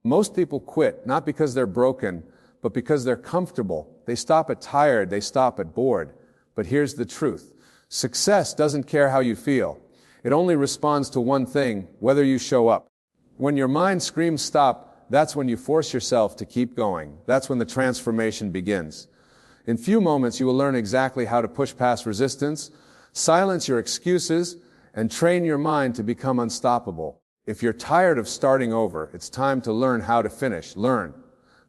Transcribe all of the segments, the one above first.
Most people quit, not because they're broken, but because they're comfortable. They stop at tired, they stop at bored. But here's the truth. Success doesn't care how you feel. It only responds to one thing, whether you show up. When your mind screams stop, that's when you force yourself to keep going. That's when the transformation begins. In few moments, you will learn exactly how to push past resistance, silence your excuses, and train your mind to become unstoppable. If you're tired of starting over, it's time to learn how to finish. Learn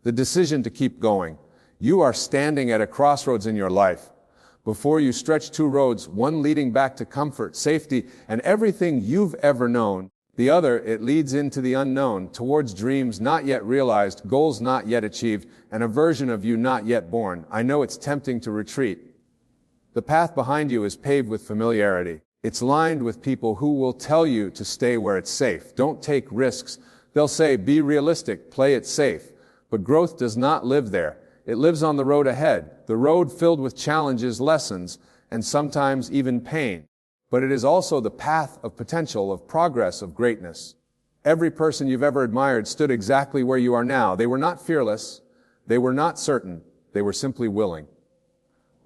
the decision to keep going. You are standing at a crossroads in your life. Before you stretch two roads, one leading back to comfort, safety, and everything you've ever known. The other, it leads into the unknown, towards dreams not yet realized, goals not yet achieved, and a version of you not yet born. I know it's tempting to retreat. The path behind you is paved with familiarity. It's lined with people who will tell you to stay where it's safe. Don't take risks. They'll say, be realistic, play it safe. But growth does not live there. It lives on the road ahead, the road filled with challenges, lessons, and sometimes even pain. But it is also the path of potential, of progress, of greatness. Every person you've ever admired stood exactly where you are now. They were not fearless. They were not certain. They were simply willing.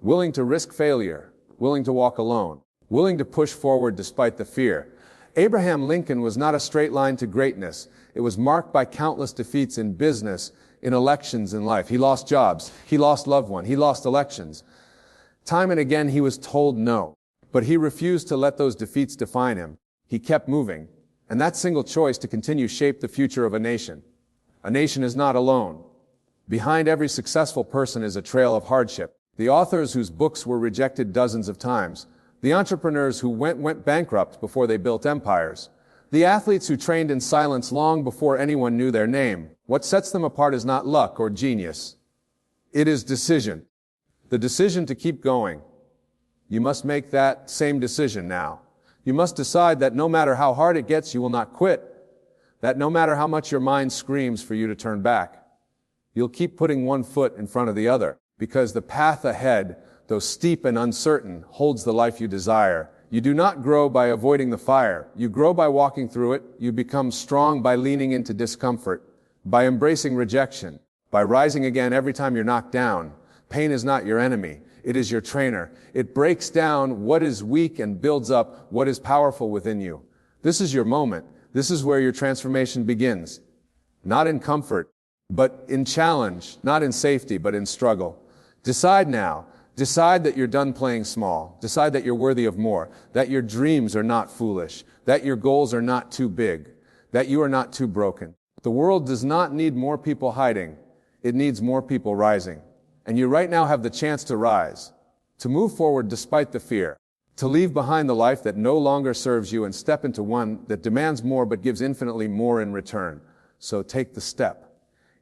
Willing to risk failure. Willing to walk alone. Willing to push forward despite the fear. Abraham Lincoln was not a straight line to greatness. It was marked by countless defeats in business, in elections, in life. He lost jobs. He lost loved ones. He lost elections. Time and again he was told no. But he refused to let those defeats define him. He kept moving. And that single choice to continue shaped the future of a nation. A nation is not alone. Behind every successful person is a trail of hardship. The authors whose books were rejected dozens of times. The entrepreneurs who went bankrupt before they built empires. The athletes who trained in silence long before anyone knew their name. What sets them apart is not luck or genius. It is decision. The decision to keep going. You must make that same decision now. You must decide that no matter how hard it gets, you will not quit. That no matter how much your mind screams for you to turn back, you'll keep putting one foot in front of the other. Because the path ahead, though steep and uncertain, holds the life you desire. You do not grow by avoiding the fire. You grow by walking through it. You become strong by leaning into discomfort, by embracing rejection, by rising again every time you're knocked down. Pain is not your enemy. It is your trainer. It breaks down what is weak and builds up what is powerful within you. This is your moment. This is where your transformation begins. Not in comfort, but in challenge. Not in safety, but in struggle. Decide now. Decide that you're done playing small. Decide that you're worthy of more. That your dreams are not foolish. That your goals are not too big. That you are not too broken. The world does not need more people hiding. It needs more people rising. And you right now have the chance to rise, to move forward despite the fear, to leave behind the life that no longer serves you and step into one that demands more but gives infinitely more in return. So take the step.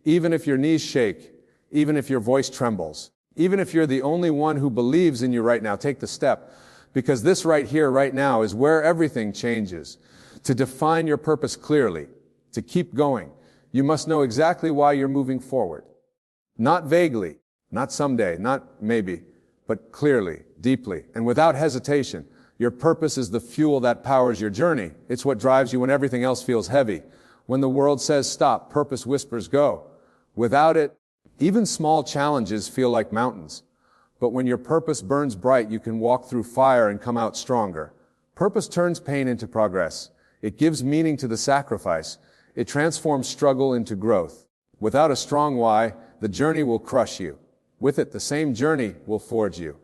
Even if your knees shake, even if your voice trembles, even if you're the only one who believes in you right now, take the step. Because this right here, right now, is where everything changes. To define your purpose clearly, to keep going, you must know exactly why you're moving forward. Not vaguely, not someday, not maybe, but clearly, deeply, and without hesitation. Your purpose is the fuel that powers your journey. It's what drives you when everything else feels heavy. When the world says stop, purpose whispers go. Without it, even small challenges feel like mountains. But when your purpose burns bright, you can walk through fire and come out stronger. Purpose turns pain into progress. It gives meaning to the sacrifice. It transforms struggle into growth. Without a strong why, the journey will crush you. With it, the same journey will forge you.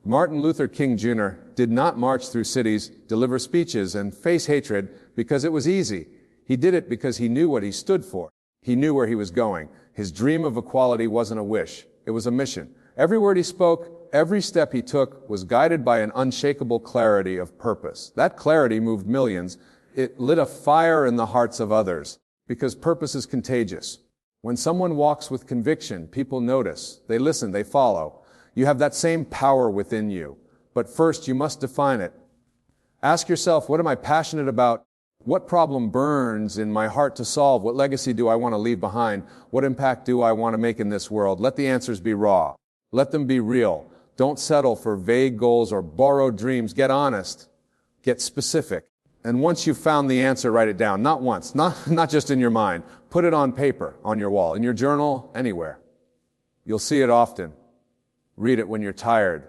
Martin Luther King Jr. did not march through cities, deliver speeches, and face hatred because it was easy. He did it because he knew what he stood for. He knew where he was going. His dream of equality wasn't a wish. It was a mission. Every word he spoke, every step he took was guided by an unshakable clarity of purpose. That clarity moved millions. It lit a fire in the hearts of others because purpose is contagious. When someone walks with conviction, people notice, they listen, they follow. You have that same power within you. But first, you must define it. Ask yourself, what am I passionate about? What problem burns in my heart to solve? What legacy do I want to leave behind? What impact do I want to make in this world? Let the answers be raw. Let them be real. Don't settle for vague goals or borrowed dreams. Get honest. Get specific. And once you've found the answer, write it down. Not once, not just in your mind. Put it on paper, on your wall, in your journal, anywhere. You'll see it often. Read it when you're tired.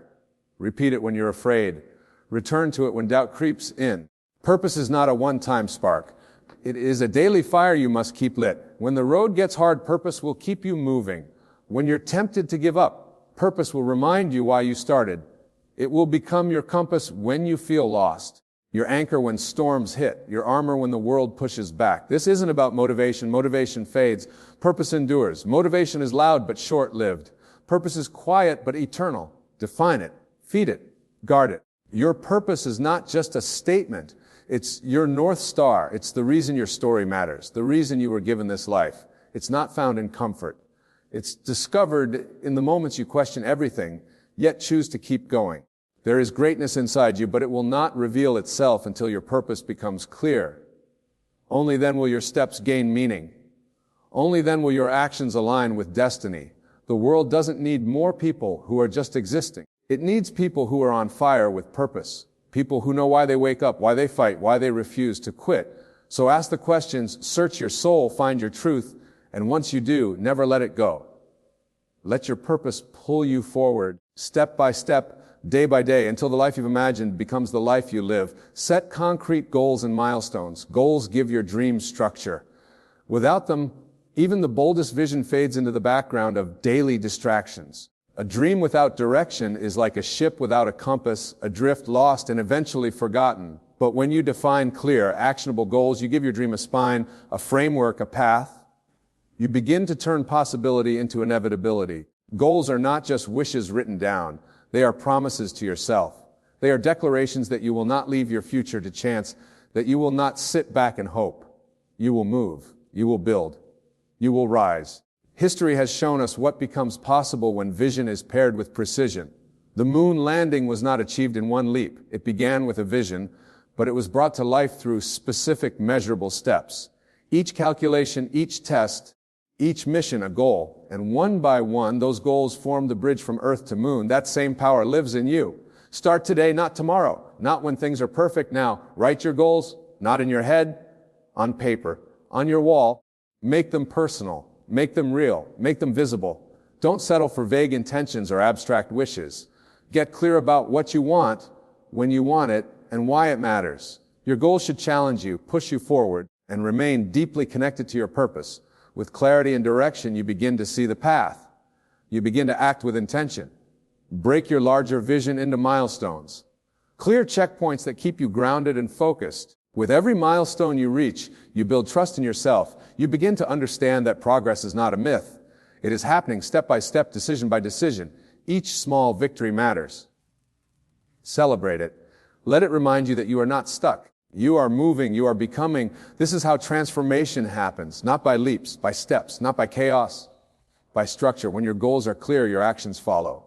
Repeat it when you're afraid. Return to it when doubt creeps in. Purpose is not a one-time spark. It is a daily fire you must keep lit. When the road gets hard, purpose will keep you moving. When you're tempted to give up, purpose will remind you why you started. It will become your compass when you feel lost, your anchor when storms hit, your armor when the world pushes back. This isn't about motivation. Motivation fades. Purpose endures. Motivation is loud but short-lived. Purpose is quiet but eternal. Define it. Feed it. Guard it. Your purpose is not just a statement. It's your North Star. It's the reason your story matters, the reason you were given this life. It's not found in comfort. It's discovered in the moments you question everything, yet choose to keep going. There is greatness inside you, but it will not reveal itself until your purpose becomes clear. Only then will your steps gain meaning. Only then will your actions align with destiny. The world doesn't need more people who are just existing. It needs people who are on fire with purpose. People who know why they wake up, why they fight, why they refuse to quit. So ask the questions, search your soul, find your truth, and once you do, never let it go. Let your purpose pull you forward, step by step, day by day, until the life you've imagined becomes the life you live. Set concrete goals and milestones. Goals give your dreams structure. Without them, even the boldest vision fades into the background of daily distractions. A dream without direction is like a ship without a compass, adrift, lost, and eventually forgotten. But when you define clear, actionable goals, you give your dream a spine, a framework, a path. You begin to turn possibility into inevitability. Goals are not just wishes written down. They are promises to yourself. They are declarations that you will not leave your future to chance, that you will not sit back and hope. You will move. You will build. You will rise. History has shown us what becomes possible when vision is paired with precision. The moon landing was not achieved in one leap. It began with a vision, but it was brought to life through specific measurable steps. Each calculation, each test, each mission a goal. And one by one, those goals form the bridge from Earth to moon. That same power lives in you. Start today, not tomorrow. Not when things are perfect. Now, write your goals, not in your head, on paper, on your wall. Make them personal. Make them real. Make them visible. Don't settle for vague intentions or abstract wishes. Get clear about what you want, when you want it, and why it matters. Your goals should challenge you, push you forward, and remain deeply connected to your purpose. With clarity and direction, you begin to see the path. You begin to act with intention. Break your larger vision into milestones. Clear checkpoints that keep you grounded and focused. With every milestone you reach, you build trust in yourself. You begin to understand that progress is not a myth. It is happening step by step, decision by decision. Each small victory matters. Celebrate it. Let it remind you that you are not stuck. You are moving, you are becoming. This is how transformation happens, not by leaps, by steps, not by chaos, by structure. When your goals are clear, your actions follow.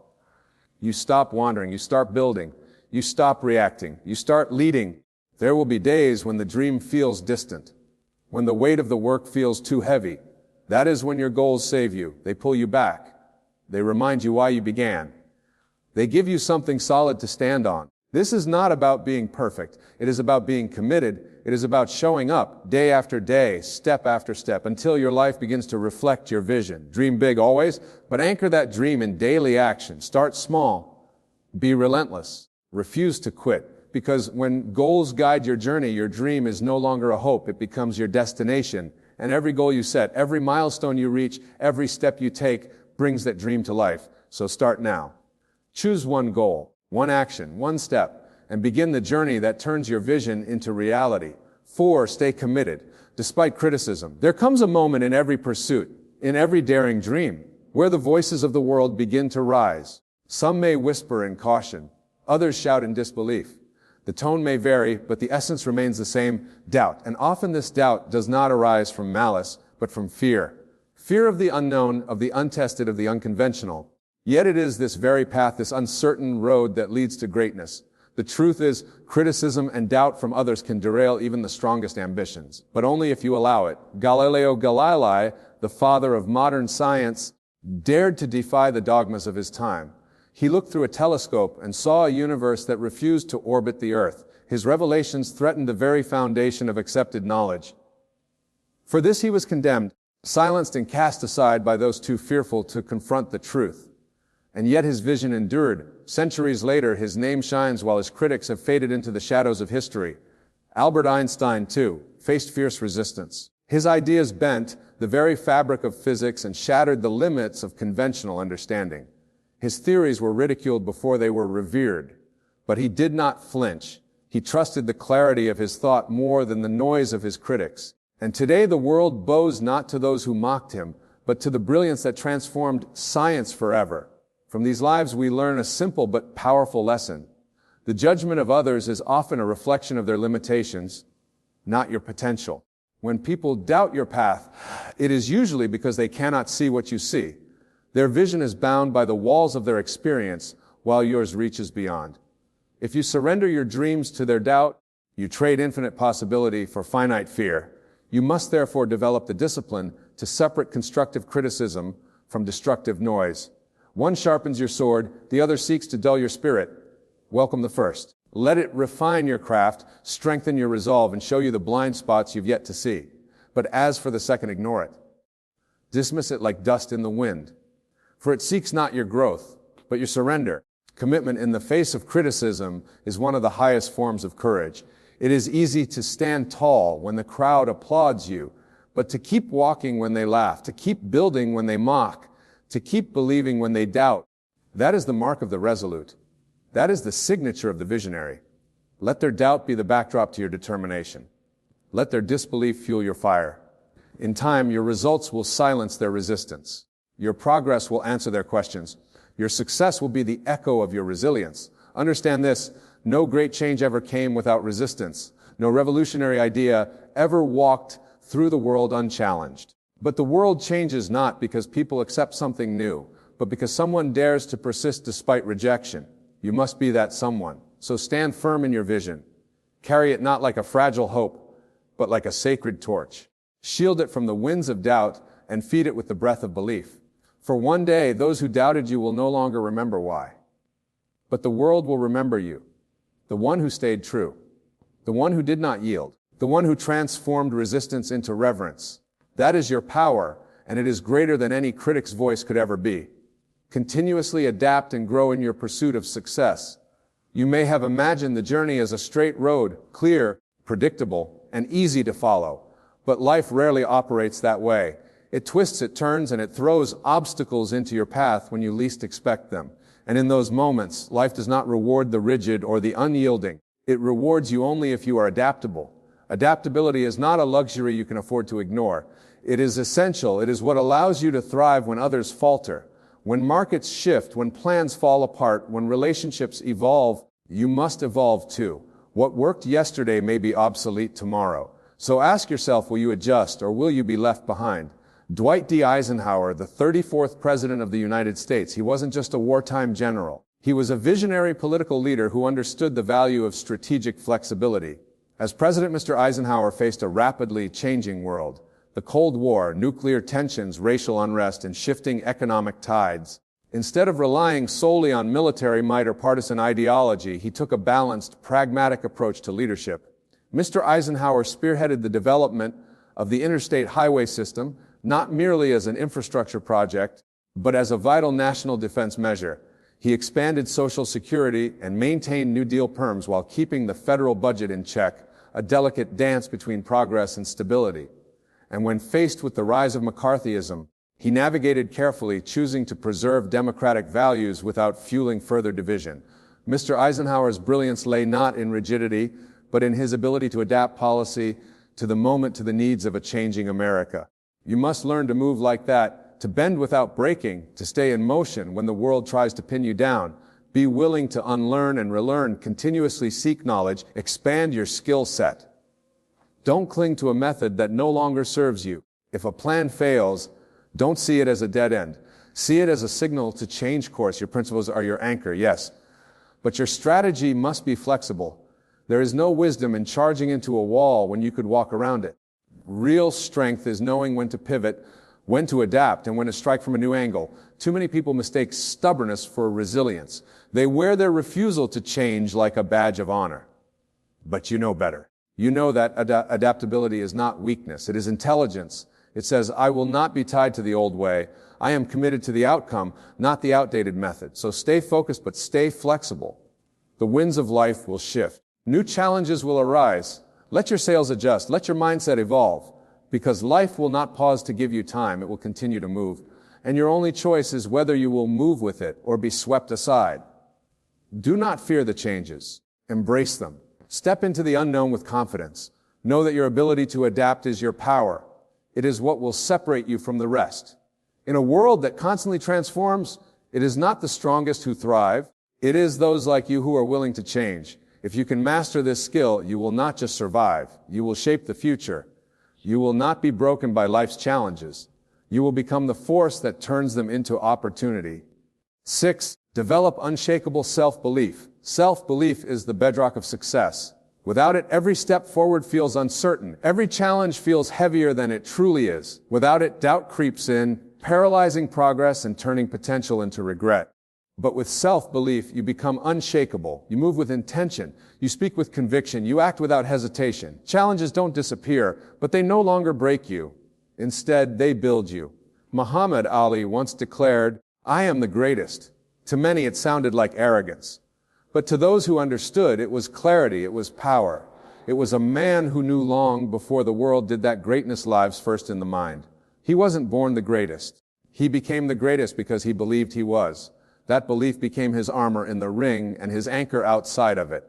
You stop wandering, you start building, you stop reacting, you start leading. There will be days when the dream feels distant, when the weight of the work feels too heavy. That is when your goals save you. They pull you back. They remind you why you began. They give you something solid to stand on. This is not about being perfect. It is about being committed. It is about showing up day after day, step after step, until your life begins to reflect your vision. Dream big always, but anchor that dream in daily action. Start small. Be relentless. Refuse to quit. Because when goals guide your journey, your dream is no longer a hope. It becomes your destination. And every goal you set, every milestone you reach, every step you take brings that dream to life. So start now. Choose one goal, one action, one step, and begin the journey that turns your vision into reality. 4, stay committed. Despite criticism, there comes a moment in every pursuit, in every daring dream, where the voices of the world begin to rise. Some may whisper in caution. Others shout in disbelief. The tone may vary, but the essence remains the same, doubt. And often this doubt does not arise from malice, but from fear. Fear of the unknown, of the untested, of the unconventional. Yet it is this very path, this uncertain road that leads to greatness. The truth is, criticism and doubt from others can derail even the strongest ambitions, but only if you allow it. Galileo Galilei, the father of modern science, dared to defy the dogmas of his time. He looked through a telescope and saw a universe that refused to orbit the Earth. his revelations threatened the very foundation of accepted knowledge. For this he was condemned, silenced and cast aside by those too fearful to confront the truth. And yet his vision endured. Centuries later, his name shines while his critics have faded into the shadows of history. Albert Einstein, too, faced fierce resistance. His ideas bent the very fabric of physics and shattered the limits of conventional understanding. His theories were ridiculed before they were revered, but he did not flinch. He trusted the clarity of his thought more than the noise of his critics. And today the world bows not to those who mocked him, but to the brilliance that transformed science forever. From these lives we learn a simple but powerful lesson. The judgment of others is often a reflection of their limitations, not your potential. When people doubt your path, it is usually because they cannot see what you see. Their vision is bound by the walls of their experience, while yours reaches beyond. If you surrender your dreams to their doubt, you trade infinite possibility for finite fear. You must therefore develop the discipline to separate constructive criticism from destructive noise. One sharpens your sword, the other seeks to dull your spirit. Welcome the first. Let it refine your craft, strengthen your resolve, and show you the blind spots you've yet to see. But as for the second, ignore it. Dismiss it like dust in the wind. For it seeks not your growth, but your surrender. Commitment in the face of criticism is one of the highest forms of courage. It is easy to stand tall when the crowd applauds you, but to keep walking when they laugh, to keep building when they mock, to keep believing when they doubt, that is the mark of the resolute. That is the signature of the visionary. Let their doubt be the backdrop to your determination. Let their disbelief fuel your fire. In time, your results will silence their resistance. Your progress will answer their questions. Your success will be the echo of your resilience. Understand this, no great change ever came without resistance. No revolutionary idea ever walked through the world unchallenged. But the world changes not because people accept something new, but because someone dares to persist despite rejection. You must be that someone. So stand firm in your vision. Carry it not like a fragile hope, but like a sacred torch. Shield it from the winds of doubt and feed it with the breath of belief. For one day, those who doubted you will no longer remember why. But the world will remember you. The one who stayed true. The one who did not yield. The one who transformed resistance into reverence. That is your power, and it is greater than any critic's voice could ever be. Continuously adapt and grow in your pursuit of success. You may have imagined the journey as a straight road, clear, predictable, and easy to follow. But life rarely operates that way. It twists, it turns, and it throws obstacles into your path when you least expect them. And in those moments, life does not reward the rigid or the unyielding. It rewards you only if you are adaptable. Adaptability is not a luxury you can afford to ignore. It is essential. It is what allows you to thrive when others falter. When markets shift, when plans fall apart, when relationships evolve, you must evolve too. What worked yesterday may be obsolete tomorrow. So ask yourself, will you adjust or will you be left behind? Dwight D. Eisenhower, the 34th President of the United States, he wasn't just a wartime general. He was a visionary political leader who understood the value of strategic flexibility. As President, Mr. Eisenhower faced a rapidly changing world. The Cold War, nuclear tensions, racial unrest, and shifting economic tides. Instead of relying solely on military might or partisan ideology, he took a balanced, pragmatic approach to leadership. Mr. Eisenhower spearheaded the development of the interstate highway system, not merely as an infrastructure project, but as a vital national defense measure. He expanded Social Security and maintained New Deal perms while keeping the federal budget in check, a delicate dance between progress and stability. And when faced with the rise of McCarthyism, he navigated carefully, choosing to preserve democratic values without fueling further division. Mr. Eisenhower's brilliance lay not in rigidity, but in his ability to adapt policy to the moment, to the needs of a changing America. You must learn to move like that, to bend without breaking, to stay in motion when the world tries to pin you down. Be willing to unlearn and relearn, continuously seek knowledge, expand your skill set. Don't cling to a method that no longer serves you. If a plan fails, don't see it as a dead end. See it as a signal to change course. Your principles are your anchor, yes. But your strategy must be flexible. There is no wisdom in charging into a wall when you could walk around it. Real strength is knowing when to pivot, when to adapt, and when to strike from a new angle. Too many people mistake stubbornness for resilience. They wear their refusal to change like a badge of honor. but you know better. You know that adaptability is not weakness, it is intelligence. It says, I will not be tied to the old way. I am committed to the outcome, not the outdated method. So stay focused, but stay flexible. The winds of life will shift. New challenges will arise. Let your sails adjust. Let your mindset evolve. Because life will not pause to give you time. It will continue to move. And your only choice is whether you will move with it or be swept aside. Do not fear the changes. Embrace them. Step into the unknown with confidence. Know that your ability to adapt is your power. It is what will separate you from the rest. In a world that constantly transforms, it is not the strongest who thrive. It is those like you who are willing to change. If you can master this skill, you will not just survive. You will shape the future. You will not be broken by life's challenges. You will become the force that turns them into opportunity. 6. Develop unshakable self-belief. Self-belief is the bedrock of success. Without it, every step forward feels uncertain. Every challenge feels heavier than it truly is. Without it, doubt creeps in, paralyzing progress and turning potential into regret. But with self-belief, you become unshakable. You move with intention. You speak with conviction. You act without hesitation. Challenges don't disappear, but they no longer break you. Instead, they build you. Muhammad Ali once declared, I am the greatest. To many, it sounded like arrogance. But to those who understood, it was clarity, it was power. It was a man who knew long before the world did that greatness lives first in the mind. He wasn't born the greatest. He became the greatest because he believed he was. That belief became his armor in the ring and his anchor outside of it.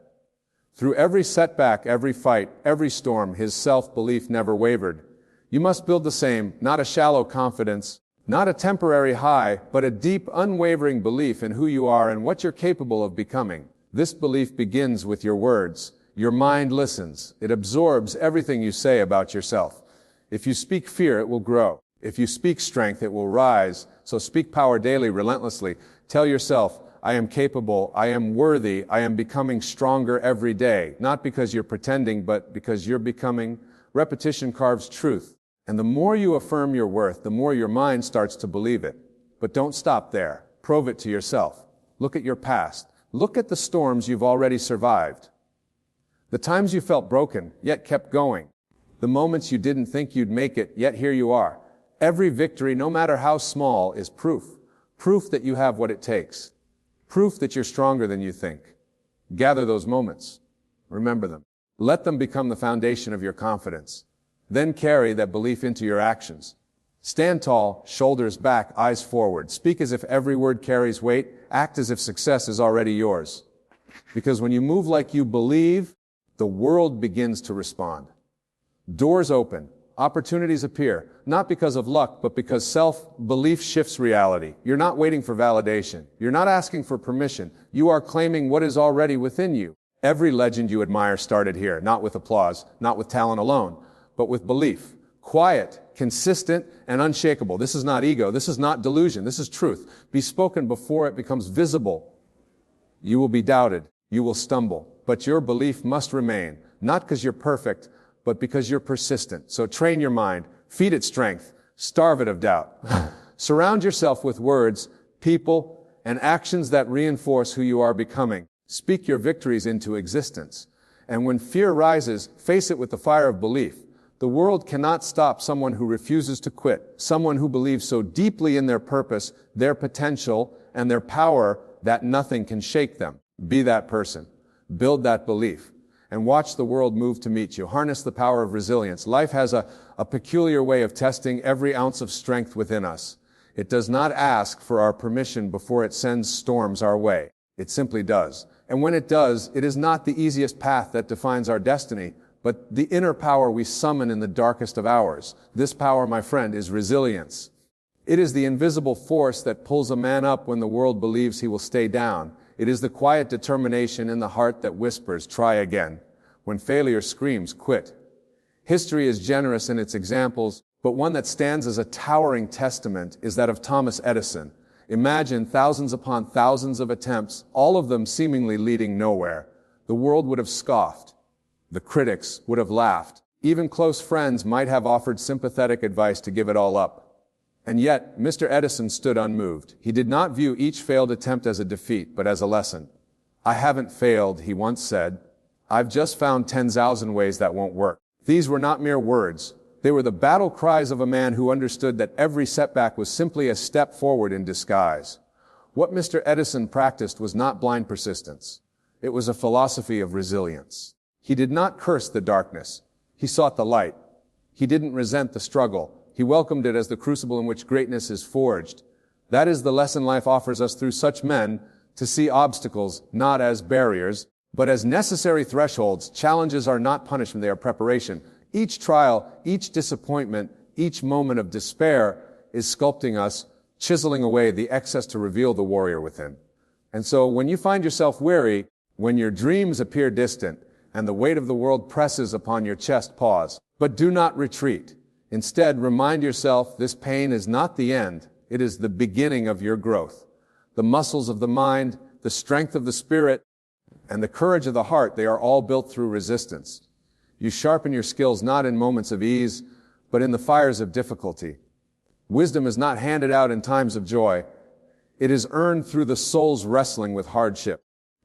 Through every setback, every fight, every storm, his self-belief never wavered. You must build the same, not a shallow confidence, not a temporary high, but a deep, unwavering belief in who you are and what you're capable of becoming. This belief begins with your words. Your mind listens. It absorbs everything you say about yourself. If you speak fear, it will grow. If you speak strength, it will rise. So speak power daily, relentlessly. Tell yourself, I am capable, I am worthy, I am becoming stronger every day. Not because you're pretending, but because you're becoming. Repetition carves truth. And the more you affirm your worth, the more your mind starts to believe it. But don't stop there. Prove it to yourself. Look at your past. Look at the storms you've already survived. The times you felt broken, yet kept going. The moments you didn't think you'd make it, yet here you are. Every victory, no matter how small, is proof. Proof that you have what it takes. Proof that you're stronger than you think. Gather those moments. Remember them. Let them become the foundation of your confidence. Then carry that belief into your actions. Stand tall, shoulders back, eyes forward. Speak as if every word carries weight. Act as if success is already yours. Because when you move like you believe, the world begins to respond. Doors open. Opportunities appear, not because of luck, but because self-belief shifts reality. You're not waiting for validation. You're not asking for permission. You are claiming what is already within you. Every legend you admire started here, not with applause, not with talent alone, but with belief. Quiet, consistent, and unshakable. This is not ego. This is not delusion. This is truth. Be spoken before it becomes visible. You will be doubted. You will stumble. But your belief must remain, not because you're perfect, but because you're persistent. So train your mind, feed it strength, starve it of doubt. Surround yourself with words, people, and actions that reinforce who you are becoming. Speak your victories into existence. And when fear rises, face it with the fire of belief. The world cannot stop someone who refuses to quit, someone who believes so deeply in their purpose, their potential, and their power that nothing can shake them. Be that person. Build that belief. And watch the world move to meet you. Harness the power of resilience. Life has a peculiar way of testing every ounce of strength within us. It does not ask for our permission before it sends storms our way. It simply does. And when it does, it is not the easiest path that defines our destiny, but the inner power we summon in the darkest of hours. This power, my friend, is resilience. It is the invisible force that pulls a man up when the world believes he will stay down. It is the quiet determination in the heart that whispers, try again, when failure screams, quit. History is generous in its examples, but one that stands as a towering testament is that of Thomas Edison. Imagine thousands upon thousands of attempts, all of them seemingly leading nowhere. The world would have scoffed. The critics would have laughed. Even close friends might have offered sympathetic advice to give it all up. And yet, Mr. Edison stood unmoved. He did not view each failed attempt as a defeat, but as a lesson. I haven't failed, he once said. I've just found 10,000 ways that won't work. These were not mere words. They were the battle cries of a man who understood that every setback was simply a step forward in disguise. What Mr. Edison practiced was not blind persistence. It was a philosophy of resilience. He did not curse the darkness. He sought the light. He didn't resent the struggle. He welcomed it as the crucible in which greatness is forged. That is the lesson life offers us through such men, to see obstacles not as barriers, but as necessary thresholds. Challenges are not punishment, they are preparation. Each trial, each disappointment, each moment of despair is sculpting us, chiseling away the excess to reveal the warrior within. And so when you find yourself weary, when your dreams appear distant, and the weight of the world presses upon your chest, pause. But do not retreat. Instead, remind yourself this pain is not the end. It is the beginning of your growth. The muscles of the mind, the strength of the spirit, and the courage of the heart, they are all built through resistance. You sharpen your skills not in moments of ease, but in the fires of difficulty. Wisdom is not handed out in times of joy. It is earned through the soul's wrestling with hardship.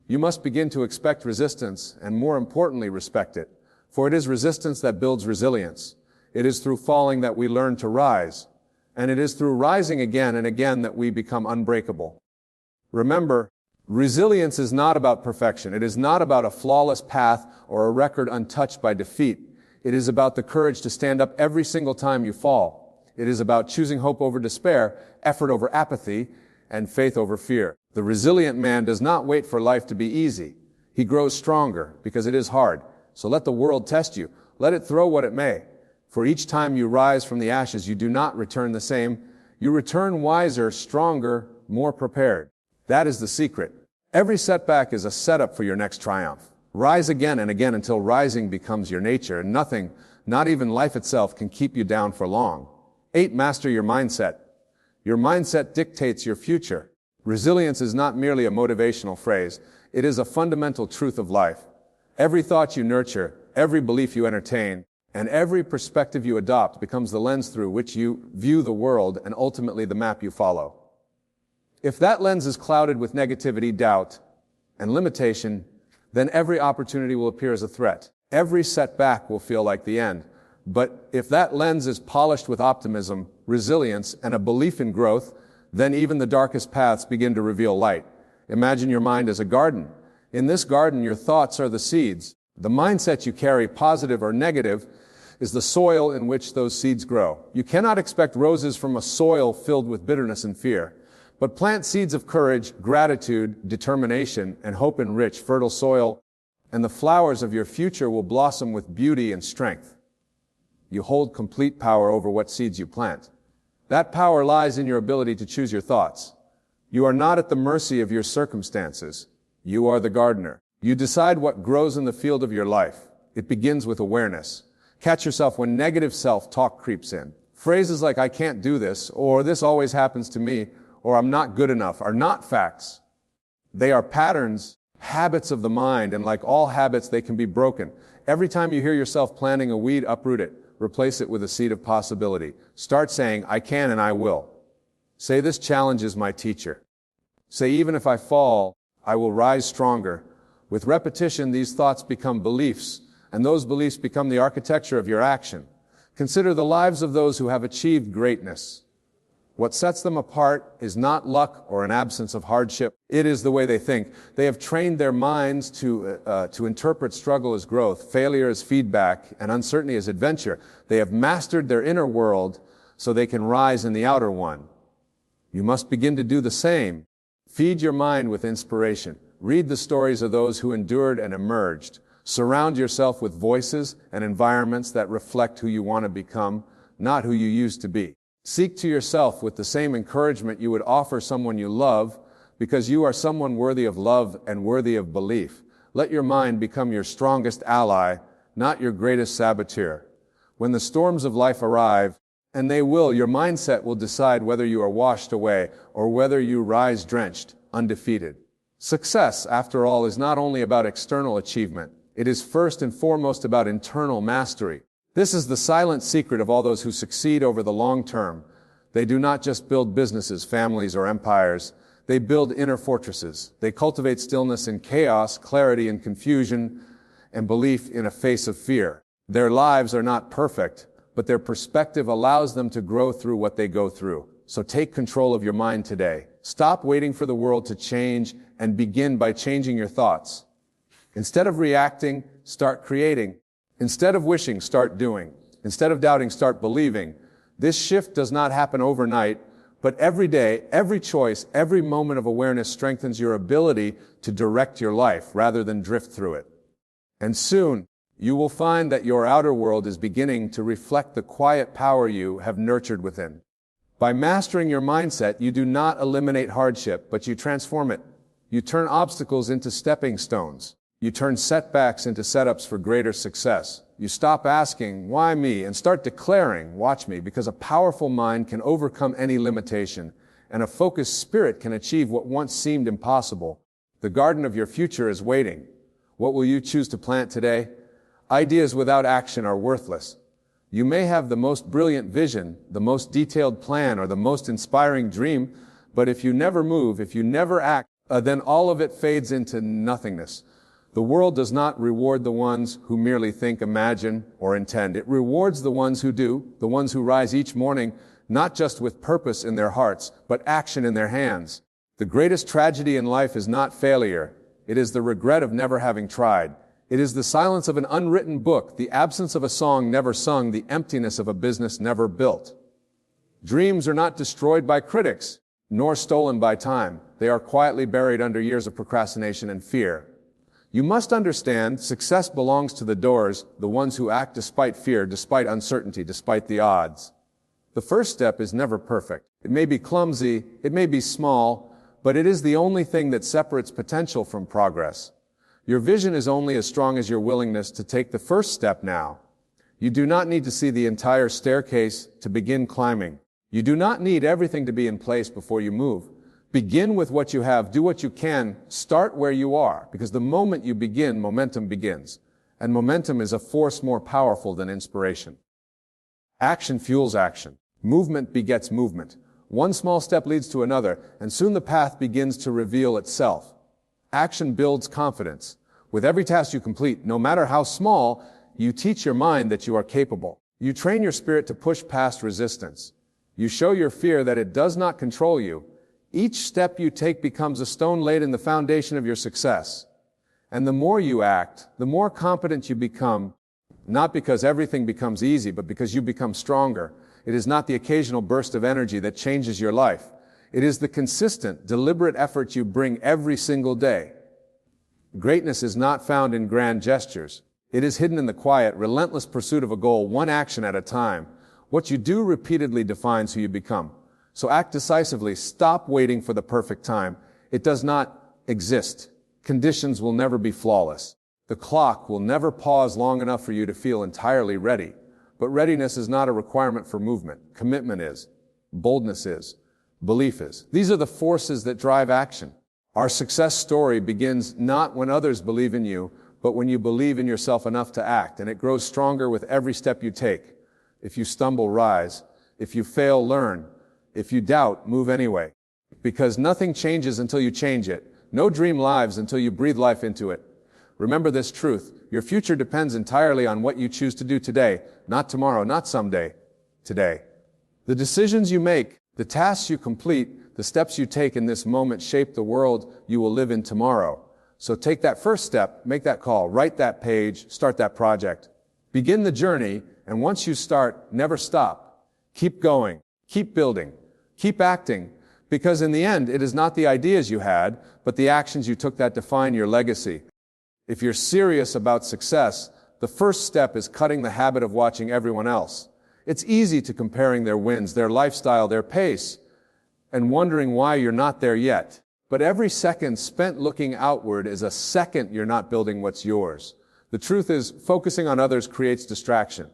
You must begin to expect resistance, and more importantly, respect it. For it is resistance that builds resilience. It is through falling that we learn to rise. And it is through rising again and again that we become unbreakable. Remember, resilience is not about perfection. It is not about a flawless path or a record untouched by defeat. It is about the courage to stand up every single time you fall. It is about choosing hope over despair, effort over apathy, and faith over fear. The resilient man does not wait for life to be easy. He grows stronger because it is hard. So let the world test you. Let it throw what it may. For each time you rise from the ashes, you do not return the same. You return wiser, stronger, more prepared. That is the secret. Every setback is a setup for your next triumph. Rise again and again until rising becomes your nature, and nothing, not even life itself, can keep you down for long. 8. Master your mindset. Your mindset dictates your future. Resilience is not merely a motivational phrase. It is a fundamental truth of life. Every thought you nurture, every belief you entertain, and every perspective you adopt becomes the lens through which you view the world and ultimately the map you follow. If that lens is clouded with negativity, doubt, and limitation, then every opportunity will appear as a threat. Every setback will feel like the end. But if that lens is polished with optimism, resilience, and a belief in growth, then even the darkest paths begin to reveal light. Imagine your mind as a garden. In this garden, your thoughts are the seeds. The mindset you carry, positive or negative, is the soil in which those seeds grow. You cannot expect roses from a soil filled with bitterness and fear. But plant seeds of courage, gratitude, determination, and hope in rich, fertile soil, and the flowers of your future will blossom with beauty and strength. You hold complete power over what seeds you plant. That power lies in your ability to choose your thoughts. You are not at the mercy of your circumstances. You are the gardener. You decide what grows in the field of your life. It begins with awareness. Catch yourself when negative self-talk creeps in. Phrases like, I can't do this, or this always happens to me, or I'm not good enough, are not facts. They are patterns, habits of the mind, and like all habits, they can be broken. Every time you hear yourself planting a weed, uproot it. Replace it with a seed of possibility. Start saying, I can and I will. Say, this challenge is my teacher. Say, even if I fall, I will rise stronger. With repetition, these thoughts become beliefs, and those beliefs become the architecture of your action. Consider the lives of those who have achieved greatness. What sets them apart is not luck or an absence of hardship. It is the way they think. They have trained their minds to interpret struggle as growth, failure as feedback, and uncertainty as adventure. They have mastered their inner world so they can rise in the outer one. You must begin to do the same. Feed your mind with inspiration. Read the stories of those who endured and emerged. Surround yourself with voices and environments that reflect who you want to become, not who you used to be. Seek to yourself with the same encouragement you would offer someone you love, because you are someone worthy of love and worthy of belief. Let your mind become your strongest ally, not your greatest saboteur. When the storms of life arrive, and they will, your mindset will decide whether you are washed away or whether you rise drenched, undefeated. Success, after all, is not only about external achievement. It is first and foremost about internal mastery. This is the silent secret of all those who succeed over the long term. They do not just build businesses, families, or empires. They build inner fortresses. They cultivate stillness in chaos, clarity in confusion, and belief in a face of fear. Their lives are not perfect, but their perspective allows them to grow through what they go through. So take control of your mind today. Stop waiting for the world to change and begin by changing your thoughts. Instead of reacting, start creating. Instead of wishing, start doing. Instead of doubting, start believing. This shift does not happen overnight, but every day, every choice, every moment of awareness strengthens your ability to direct your life rather than drift through it. And soon, you will find that your outer world is beginning to reflect the quiet power you have nurtured within. By mastering your mindset, you do not eliminate hardship, but you transform it. You turn obstacles into stepping stones. You turn setbacks into setups for greater success. You stop asking, why me, and start declaring, watch me, because a powerful mind can overcome any limitation, and a focused spirit can achieve what once seemed impossible. The garden of your future is waiting. What will you choose to plant today? Ideas without action are worthless. You may have the most brilliant vision, the most detailed plan, or the most inspiring dream, but if you never move, if you never act, then all of it fades into nothingness. The world does not reward the ones who merely think, imagine, or intend. It rewards the ones who do, the ones who rise each morning, not just with purpose in their hearts, but action in their hands. The greatest tragedy in life is not failure. It is the regret of never having tried. It is the silence of an unwritten book, the absence of a song never sung, the emptiness of a business never built. Dreams are not destroyed by critics, nor stolen by time. They are quietly buried under years of procrastination and fear. You must understand, success belongs to the doers, the ones who act despite fear, despite uncertainty, despite the odds. The first step is never perfect. It may be clumsy, it may be small, but it is the only thing that separates potential from progress. Your vision is only as strong as your willingness to take the first step now. You do not need to see the entire staircase to begin climbing. You do not need everything to be in place before you move. Begin with what you have, do what you can, start where you are, because the moment you begin, momentum begins. And momentum is a force more powerful than inspiration. Action fuels action. Movement begets movement. One small step leads to another, and soon the path begins to reveal itself. Action builds confidence. With every task you complete, no matter how small, you teach your mind that you are capable. You train your spirit to push past resistance. You show your fear that it does not control you. Each step you take becomes a stone laid in the foundation of your success. And the more you act, the more competent you become, not because everything becomes easy, but because you become stronger. It is not the occasional burst of energy that changes your life. It is the consistent, deliberate effort you bring every single day. Greatness is not found in grand gestures. It is hidden in the quiet, relentless pursuit of a goal, one action at a time. What you do repeatedly defines who you become. So act decisively. Stop waiting for the perfect time. It does not exist. Conditions will never be flawless. The clock will never pause long enough for you to feel entirely ready. But readiness is not a requirement for movement. Commitment is. Boldness is. Belief is. These are the forces that drive action. Our success story begins not when others believe in you, but when you believe in yourself enough to act, and it grows stronger with every step you take. If you stumble, rise. If you fail, learn. If you doubt, move anyway. Because nothing changes until you change it. No dream lives until you breathe life into it. Remember this truth. Your future depends entirely on what you choose to do today, not tomorrow, not someday, today. The decisions you make, the tasks you complete, the steps you take in this moment shape the world you will live in tomorrow. So take that first step, make that call, write that page, start that project. Begin the journey, and once you start, never stop. Keep going, keep building, keep acting, because in the end, it is not the ideas you had, but the actions you took that define your legacy. If you're serious about success, the first step is cutting the habit of watching everyone else. It's easy to comparing their wins, their lifestyle, their pace, and wondering why you're not there yet. But every second spent looking outward is a second you're not building what's yours. The truth is, focusing on others creates distraction.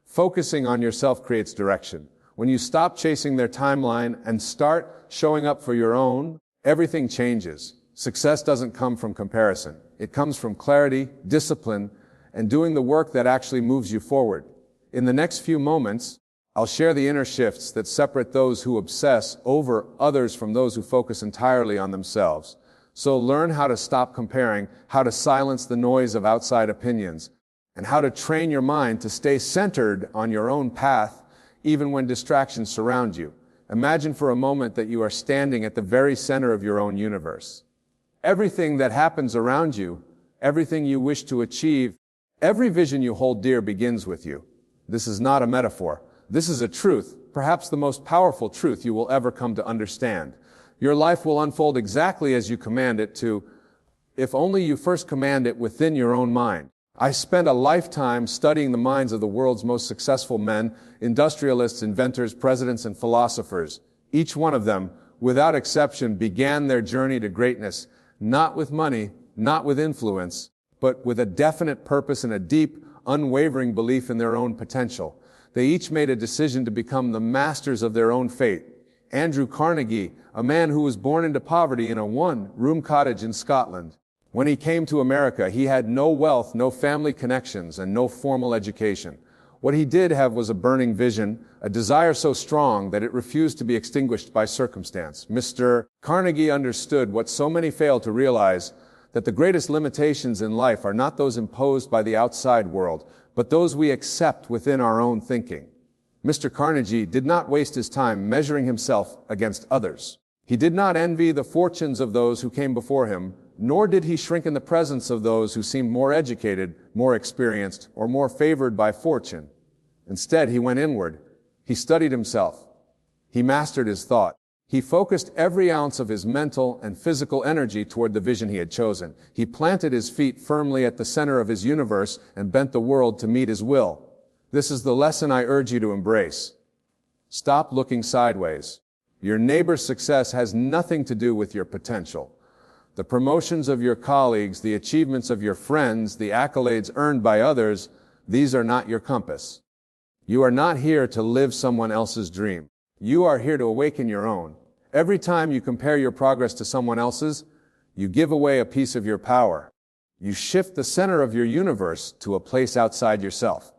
Focusing on yourself creates direction. When you stop chasing their timeline and start showing up for your own, everything changes. Success doesn't come from comparison. It comes from clarity, discipline, and doing the work that actually moves you forward. In the next few moments, I'll share the inner shifts that separate those who obsess over others from those who focus entirely on themselves. So learn how to stop comparing, how to silence the noise of outside opinions, and how to train your mind to stay centered on your own path, even when distractions surround you. Imagine for a moment that you are standing at the very center of your own universe. Everything that happens around you, everything you wish to achieve, every vision you hold dear begins with you. This is not a metaphor. This is a truth, perhaps the most powerful truth you will ever come to understand. Your life will unfold exactly as you command it to, if only you first command it within your own mind. I spent a lifetime studying the minds of the world's most successful men, industrialists, inventors, presidents, and philosophers. Each one of them, without exception, began their journey to greatness, not with money, not with influence, but with a definite purpose and a deep, unwavering belief in their own potential. They each made a decision to become the masters of their own fate. Andrew Carnegie, a man who was born into poverty in a one-room cottage in Scotland. When he came to America, he had no wealth, no family connections, and no formal education. What he did have was a burning vision, a desire so strong that it refused to be extinguished by circumstance. Mr. Carnegie understood what so many fail to realize, that the greatest limitations in life are not those imposed by the outside world, but those we accept within our own thinking. Mr. Carnegie did not waste his time measuring himself against others. He did not envy the fortunes of those who came before him, nor did he shrink in the presence of those who seemed more educated, more experienced, or more favored by fortune. Instead, he went inward. He studied himself. He mastered his thought. He focused every ounce of his mental and physical energy toward the vision he had chosen. He planted his feet firmly at the center of his universe and bent the world to meet his will. This is the lesson I urge you to embrace. Stop looking sideways. Your neighbor's success has nothing to do with your potential. The promotions of your colleagues, the achievements of your friends, the accolades earned by others, these are not your compass. You are not here to live someone else's dream. You are here to awaken your own. Every time you compare your progress to someone else's, you give away a piece of your power. You shift the center of your universe to a place outside yourself.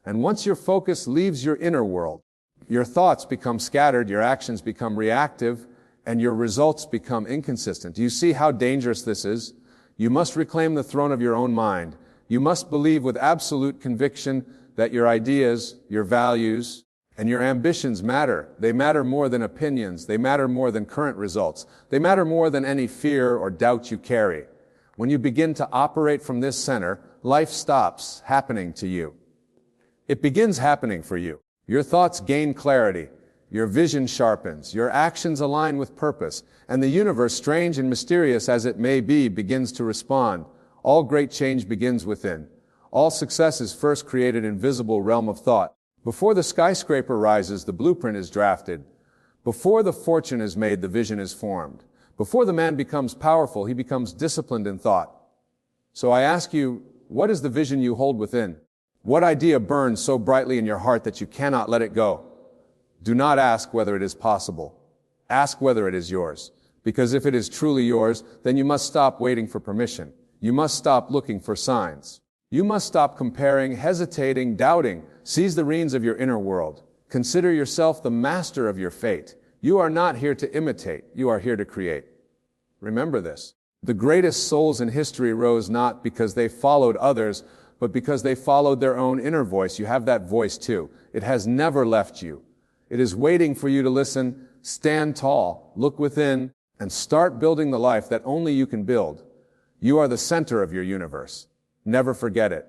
And once your focus leaves your inner world, your thoughts become scattered, your actions become reactive, and your results become inconsistent. Do you see how dangerous this is? You must reclaim the throne of your own mind. You must believe with absolute conviction that your ideas, your values, and your ambitions matter. They matter more than opinions. They matter more than current results. They matter more than any fear or doubt you carry. When you begin to operate from this center, life stops happening to you. It begins happening for you. Your thoughts gain clarity. Your vision sharpens. Your actions align with purpose. And the universe, strange and mysterious as it may be, begins to respond. All great change begins within. All success is first created in visible realm of thought. Before the skyscraper rises, the blueprint is drafted. Before the fortune is made, the vision is formed. Before the man becomes powerful, he becomes disciplined in thought. So I ask you, what is the vision you hold within? What idea burns so brightly in your heart that you cannot let it go? Do not ask whether it is possible. Ask whether it is yours. Because if it is truly yours, then you must stop waiting for permission. You must stop looking for signs. You must stop comparing, hesitating, doubting. Seize the reins of your inner world. Consider yourself the master of your fate. You are not here to imitate. You are here to create. Remember this. The greatest souls in history rose not because they followed others, but because they followed their own inner voice. You have that voice too. It has never left you. It is waiting for you to listen, stand tall, look within, and start building the life that only you can build. You are the center of your universe. Never forget it.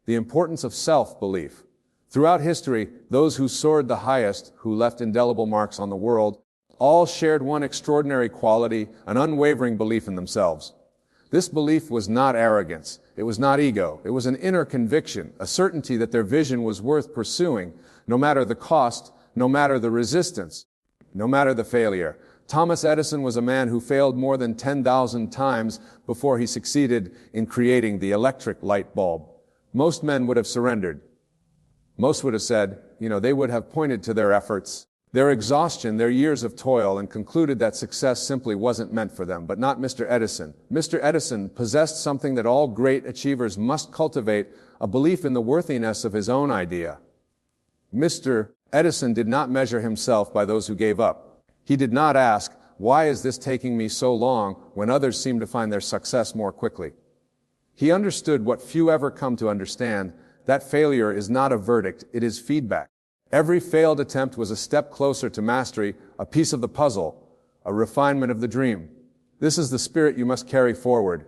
The importance of self-belief. Throughout history, those who soared the highest, who left indelible marks on the world, all shared one extraordinary quality, an unwavering belief in themselves. This belief was not arrogance. It was not ego. It was an inner conviction, a certainty that their vision was worth pursuing, no matter the cost, no matter the resistance, no matter the failure. Thomas Edison was a man who failed more than 10,000 times before he succeeded in creating the electric light bulb. Most men would have surrendered. Most would have said, they would have pointed to their efforts, their exhaustion, their years of toil, and concluded that success simply wasn't meant for them. But not Mr. Edison. Mr. Edison possessed something that all great achievers must cultivate, a belief in the worthiness of his own idea. Mr. Edison did not measure himself by those who gave up. He did not ask, why is this taking me so long when others seem to find their success more quickly? He understood what few ever come to understand, that failure is not a verdict, it is feedback. Every failed attempt was a step closer to mastery, a piece of the puzzle, a refinement of the dream. This is the spirit you must carry forward.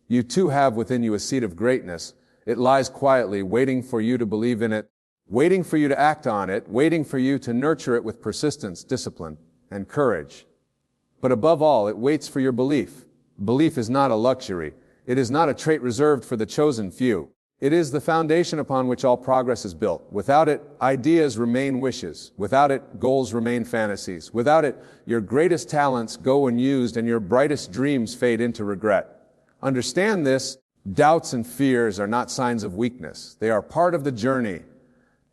You too have within you a seed of greatness. It lies quietly, waiting for you to believe in it, waiting for you to act on it, waiting for you to nurture it with persistence, discipline, and courage. But above all, it waits for your belief. Belief is not a luxury. It is not a trait reserved for the chosen few. It is the foundation upon which all progress is built. Without it, ideas remain wishes. Without it, goals remain fantasies. Without it, your greatest talents go unused and your brightest dreams fade into regret. Understand this. Doubts and fears are not signs of weakness. They are part of the journey.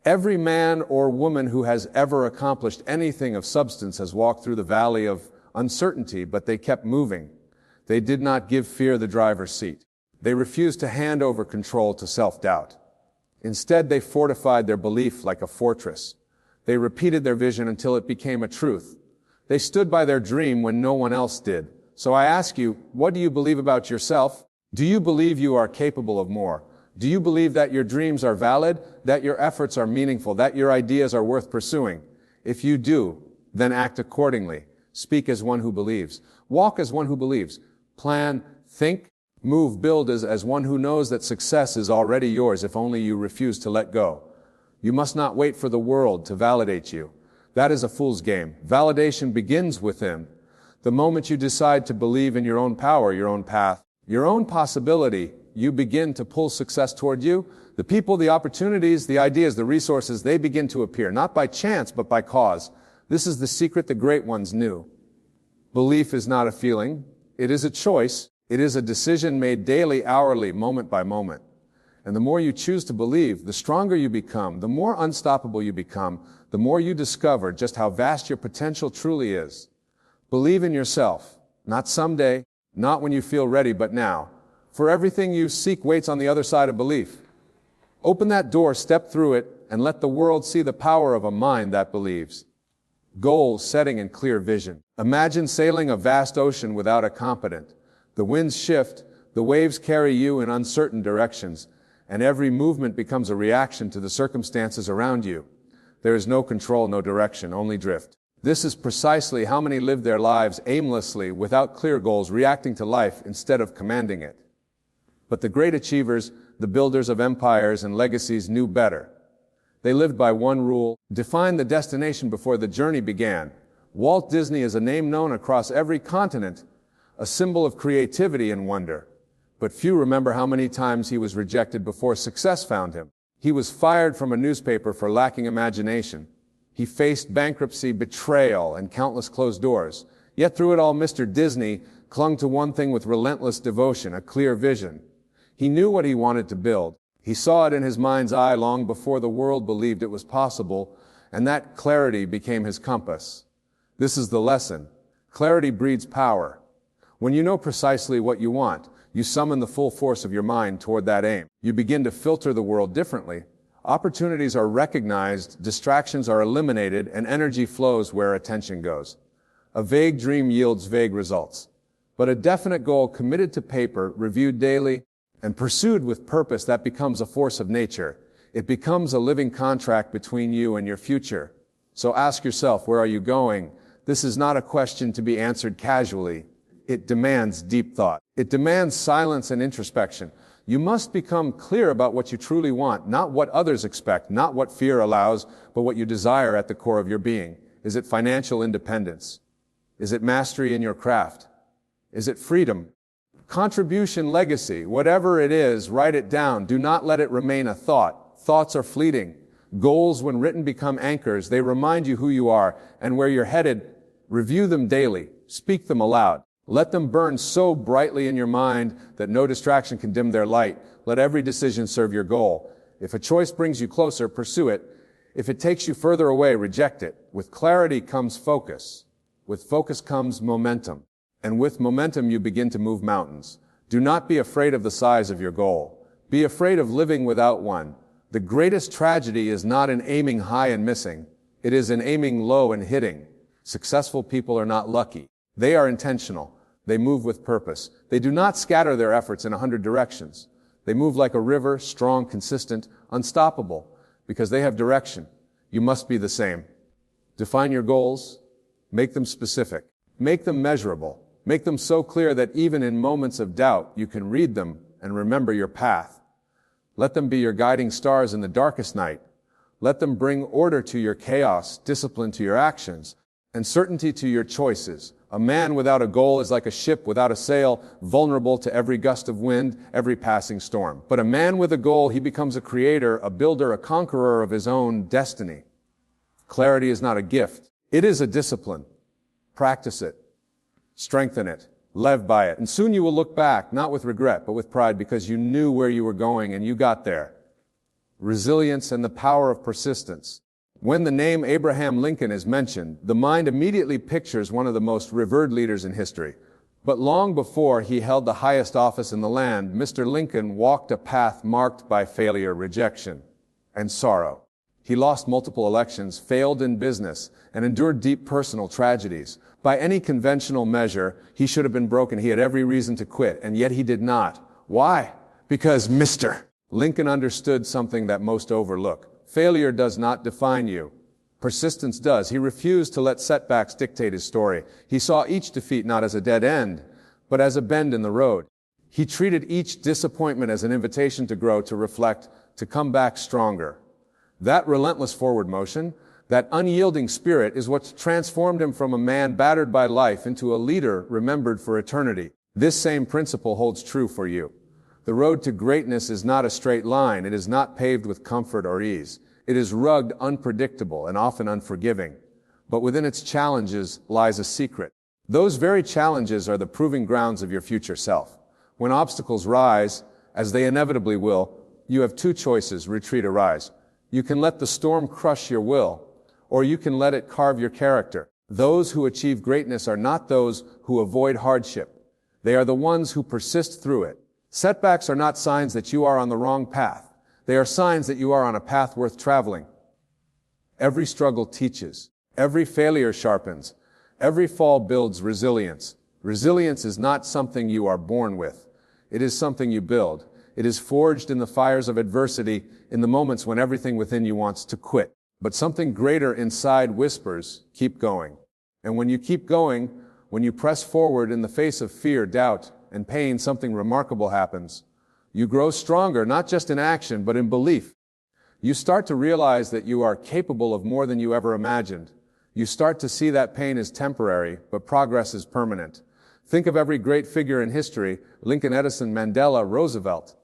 Every man or woman who has ever accomplished anything of substance has walked through the valley of uncertainty, but they kept moving. They did not give fear the driver's seat. They refused to hand over control to self-doubt. Instead, they fortified their belief like a fortress. They repeated their vision until it became a truth. They stood by their dream when no one else did. So I ask you, what do you believe about yourself? Do you believe you are capable of more? Do you believe that your dreams are valid, that your efforts are meaningful, that your ideas are worth pursuing? If you do, then act accordingly. Speak as one who believes. Walk as one who believes. Plan, think, move, build as one who knows that success is already yours if only you refuse to let go. You must not wait for the world to validate you. That is a fool's game. Validation begins within. The moment you decide to believe in your own power, your own path, your own possibility, you begin to pull success toward you. The people, the opportunities, the ideas, the resources, they begin to appear, not by chance, but by cause. This is the secret the great ones knew. Belief is not a feeling. It is a choice. It is a decision made daily, hourly, moment by moment. And the more you choose to believe, the stronger you become, the more unstoppable you become, the more you discover just how vast your potential truly is. Believe in yourself, not someday, not when you feel ready, but now. For everything you seek waits on the other side of belief. Open that door, step through it, and let the world see the power of a mind that believes. Goal setting and clear vision. Imagine sailing a vast ocean without a competent. The winds shift, the waves carry you in uncertain directions, and every movement becomes a reaction to the circumstances around you. There is no control, no direction, only drift. This is precisely how many live their lives aimlessly, without clear goals, reacting to life instead of commanding it. But the great achievers, the builders of empires and legacies, knew better. They lived by one rule: define the destination before the journey began. Walt Disney is a name known across every continent, a symbol of creativity and wonder. But few remember how many times he was rejected before success found him. He was fired from a newspaper for lacking imagination. He faced bankruptcy, betrayal, and countless closed doors. Yet through it all, Mr. Disney clung to one thing with relentless devotion: a clear vision. He knew what he wanted to build. He saw it in his mind's eye long before the world believed it was possible, and that clarity became his compass. This is the lesson. Clarity breeds power. When you know precisely what you want, you summon the full force of your mind toward that aim. You begin to filter the world differently. Opportunities are recognized, distractions are eliminated, and energy flows where attention goes. A vague dream yields vague results. But a definite goal committed to paper, reviewed daily, and pursued with purpose, that becomes a force of nature. It becomes a living contract between you and your future. So ask yourself, where are you going? This is not a question to be answered casually. It demands deep thought. It demands silence and introspection. You must become clear about what you truly want, not what others expect, not what fear allows, but what you desire at the core of your being. Is it financial independence? Is it mastery in your craft? Is it freedom? Contribution, legacy, whatever it is, write it down. Do not let it remain a thought. Thoughts are fleeting. Goals, when written, become anchors. They remind you who you are and where you're headed. Review them daily. Speak them aloud. Let them burn so brightly in your mind that no distraction can dim their light. Let every decision serve your goal. If a choice brings you closer, pursue it. If it takes you further away, reject it. With clarity comes focus. With focus comes momentum. And with momentum, you begin to move mountains. Do not be afraid of the size of your goal. Be afraid of living without one. The greatest tragedy is not in aiming high and missing. It is in aiming low and hitting. Successful people are not lucky. They are intentional. They move with purpose. They do not scatter their efforts in 100 directions. They move like a river, strong, consistent, unstoppable, because they have direction. You must be the same. Define your goals. Make them specific. Make them measurable. Make them so clear that even in moments of doubt, you can read them and remember your path. Let them be your guiding stars in the darkest night. Let them bring order to your chaos, discipline to your actions, and certainty to your choices. A man without a goal is like a ship without a sail, vulnerable to every gust of wind, every passing storm. But a man with a goal, he becomes a creator, a builder, a conqueror of his own destiny. Clarity is not a gift. It is a discipline. Practice it. Strengthen it. Live by it. And soon you will look back, not with regret, but with pride, because you knew where you were going and you got there. Resilience and the power of persistence. When the name Abraham Lincoln is mentioned, the mind immediately pictures one of the most revered leaders in history. But long before he held the highest office in the land, Mr. Lincoln walked a path marked by failure, rejection, and sorrow. He lost multiple elections, failed in business, and endured deep personal tragedies. By any conventional measure, he should have been broken. He had every reason to quit, and yet he did not. Why? Because Mr. Lincoln understood something that most overlook. Failure does not define you. Persistence does. He refused to let setbacks dictate his story. He saw each defeat not as a dead end, but as a bend in the road. He treated each disappointment as an invitation to grow, to reflect, to come back stronger. That relentless forward motion, that unyielding spirit, is what transformed him from a man battered by life into a leader remembered for eternity. This same principle holds true for you. The road to greatness is not a straight line. It is not paved with comfort or ease. It is rugged, unpredictable, and often unforgiving. But within its challenges lies a secret. Those very challenges are the proving grounds of your future self. When obstacles rise, as they inevitably will, you have two choices: retreat or rise. You can let the storm crush your will, or you can let it carve your character. Those who achieve greatness are not those who avoid hardship. They are the ones who persist through it. Setbacks are not signs that you are on the wrong path. They are signs that you are on a path worth traveling. Every struggle teaches. Every failure sharpens. Every fall builds resilience. Resilience is not something you are born with. It is something you build. It is forged in the fires of adversity, in the moments when everything within you wants to quit. But something greater inside whispers, keep going. And when you keep going, when you press forward in the face of fear, doubt, and pain, something remarkable happens. You grow stronger, not just in action, but in belief. You start to realize that you are capable of more than you ever imagined. You start to see that pain is temporary, but progress is permanent. Think of every great figure in history: Lincoln, Edison, Mandela, Roosevelt.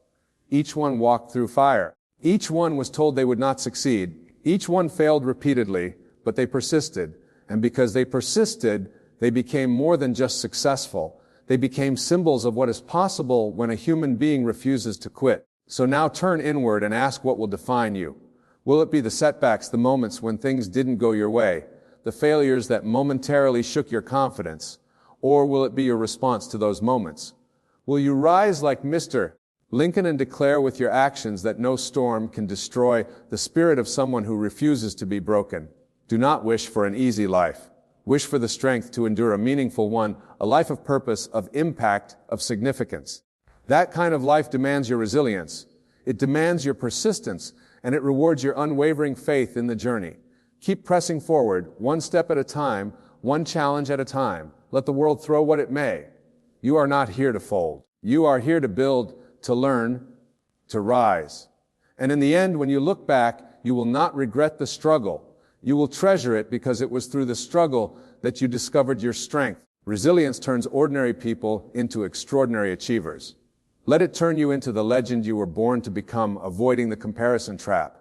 Each one walked through fire. Each one was told they would not succeed. Each one failed repeatedly, but they persisted. And because they persisted, they became more than just successful. They became symbols of what is possible when a human being refuses to quit. So now turn inward and ask what will define you. Will it be the setbacks, the moments when things didn't go your way, the failures that momentarily shook your confidence? Or will it be your response to those moments? Will you rise like Mr. Lincoln and declare with your actions that no storm can destroy the spirit of someone who refuses to be broken? Do not wish for an easy life. Wish for the strength to endure a meaningful one, a life of purpose, of impact, of significance. That kind of life demands your resilience. It demands your persistence, and it rewards your unwavering faith in the journey. Keep pressing forward, one step at a time, one challenge at a time. Let the world throw what it may. You are not here to fold. You are here to build, to learn, to rise. And in the end, when you look back, you will not regret the struggle. You will treasure it because it was through the struggle that you discovered your strength. Resilience turns ordinary people into extraordinary achievers. Let it turn you into the legend you were born to become, avoiding the comparison trap.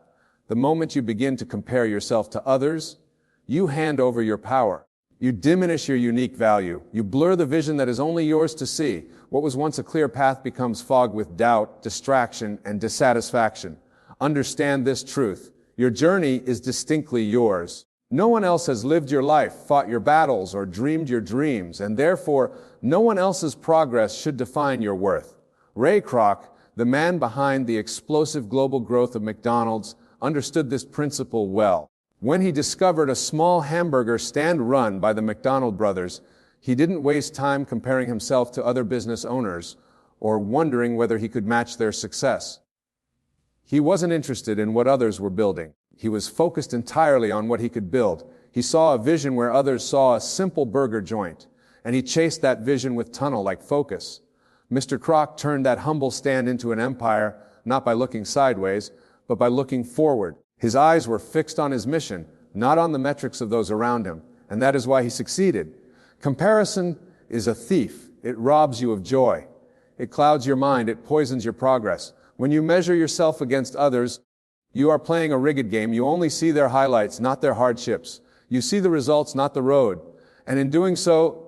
The moment you begin to compare yourself to others, you hand over your power. You diminish your unique value. You blur the vision that is only yours to see. What was once a clear path becomes fogged with doubt, distraction, and dissatisfaction. Understand this truth. Your journey is distinctly yours. No one else has lived your life, fought your battles, or dreamed your dreams, and therefore, no one else's progress should define your worth. Ray Kroc, the man behind the explosive global growth of McDonald's, understood this principle well. When he discovered a small hamburger stand run by the McDonald brothers, He didn't waste time comparing himself to other business owners or wondering whether he could match their success. He wasn't interested in what others were building. He was focused entirely on what he could build. He saw a vision where others saw a simple burger joint, and he chased that vision with tunnel-like focus. Mr. Kroc turned that humble stand into an empire, not by looking sideways, but by looking forward. His eyes were fixed on his mission, not on the metrics of those around him, and that is why he succeeded. Comparison is a thief. It robs you of joy. It clouds your mind. It poisons your progress. When you measure yourself against others, you are playing a rigged game. You only see their highlights, not their hardships. You see the results, not the road. And in doing so,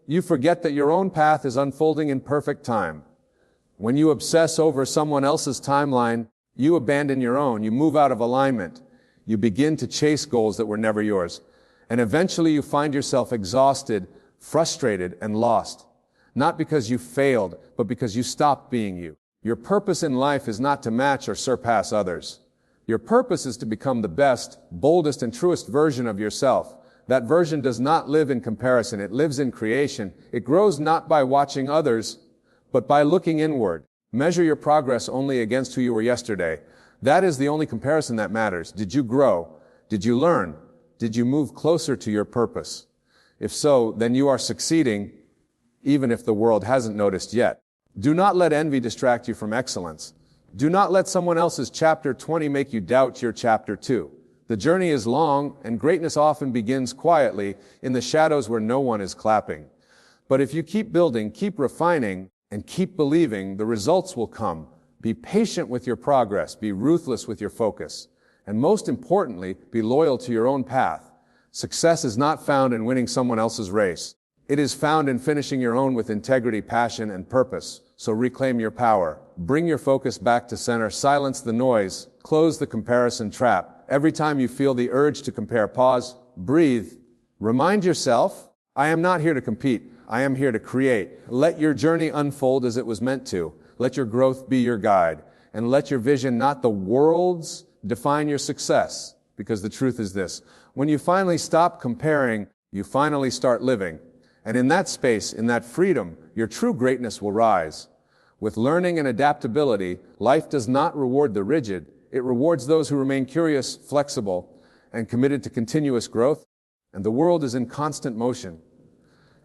you forget that your own path is unfolding in perfect time. When you obsess over someone else's timeline, you abandon your own. You move out of alignment. You begin to chase goals that were never yours. And eventually you find yourself exhausted, frustrated, and lost. Not because you failed, but because you stopped being you. Your purpose in life is not to match or surpass others. Your purpose is to become the best, boldest, and truest version of yourself. That version does not live in comparison. It lives in creation. It grows not by watching others, but by looking inward. Measure your progress only against who you were yesterday. That is the only comparison that matters. Did you grow? Did you learn? Did you move closer to your purpose? If so, then you are succeeding, even if the world hasn't noticed yet. Do not let envy distract you from excellence. Do not let someone else's chapter 20 make you doubt your chapter 2. The journey is long, and greatness often begins quietly in the shadows where no one is clapping. But if you keep building, keep refining, and keep believing, the results will come. Be patient with your progress. Be ruthless with your focus. And most importantly, be loyal to your own path. Success is not found in winning someone else's race. It is found in finishing your own with integrity, passion, and purpose. So reclaim your power. Bring your focus back to center. Silence the noise. Close the comparison trap. Every time you feel the urge to compare, pause, breathe. Remind yourself, I am not here to compete. I am here to create. Let your journey unfold as it was meant to. Let your growth be your guide. And let your vision, not the world's, define your success. Because the truth is this: when you finally stop comparing, you finally start living. And in that space, in that freedom, your true greatness will rise. With learning and adaptability, life does not reward the rigid. It rewards those who remain curious, flexible, and committed to continuous growth. And the world is in constant motion.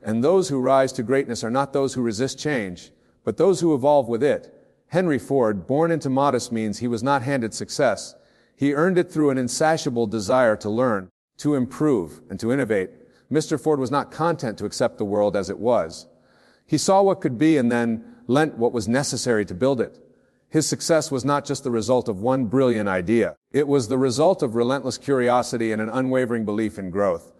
And those who rise to greatness are not those who resist change, but those who evolve with it. Henry Ford, born into modest means, he was not handed success. He earned it through an insatiable desire to learn, to improve, and to innovate. Mr. Ford was not content to accept the world as it was. He saw what could be and then lent what was necessary to build it. His success was not just the result of one brilliant idea. It was the result of relentless curiosity and an unwavering belief in growth.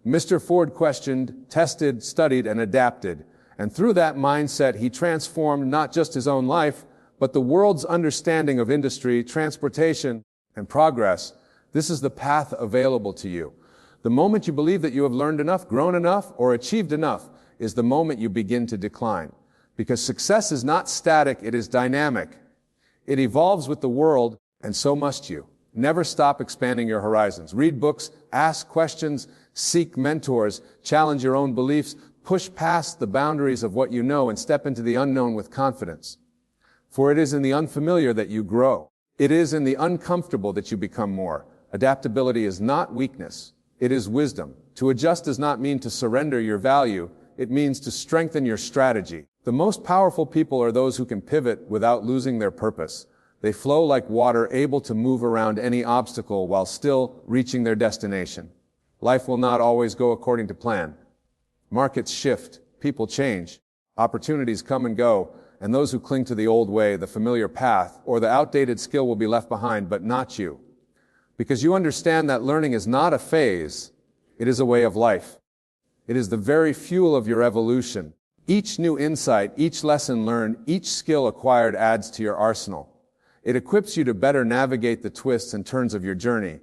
Mr. Ford questioned, tested, studied, and adapted. And through that mindset, he transformed not just his own life, but the world's understanding of industry, transportation, and progress. This is the path available to you. The moment you believe that you have learned enough, grown enough, or achieved enough is the moment you begin to decline. Because success is not static, it is dynamic. It evolves with the world, and so must you. Never stop expanding your horizons. Read books, ask questions, seek mentors, challenge your own beliefs, push past the boundaries of what you know, and step into the unknown with confidence. For it is in the unfamiliar that you grow. It is in the uncomfortable that you become more. Adaptability is not weakness. It is wisdom. To adjust does not mean to surrender your value. It means to strengthen your strategy. The most powerful people are those who can pivot without losing their purpose. They flow like water, able to move around any obstacle while still reaching their destination. Life will not always go according to plan. Markets shift, people change, opportunities come and go, and those who cling to the old way, the familiar path, or the outdated skill will be left behind, but not you. Because you understand that learning is not a phase, it is a way of life. It is the very fuel of your evolution. Each new insight, each lesson learned, each skill acquired adds to your arsenal. It equips you to better navigate the twists and turns of your journey.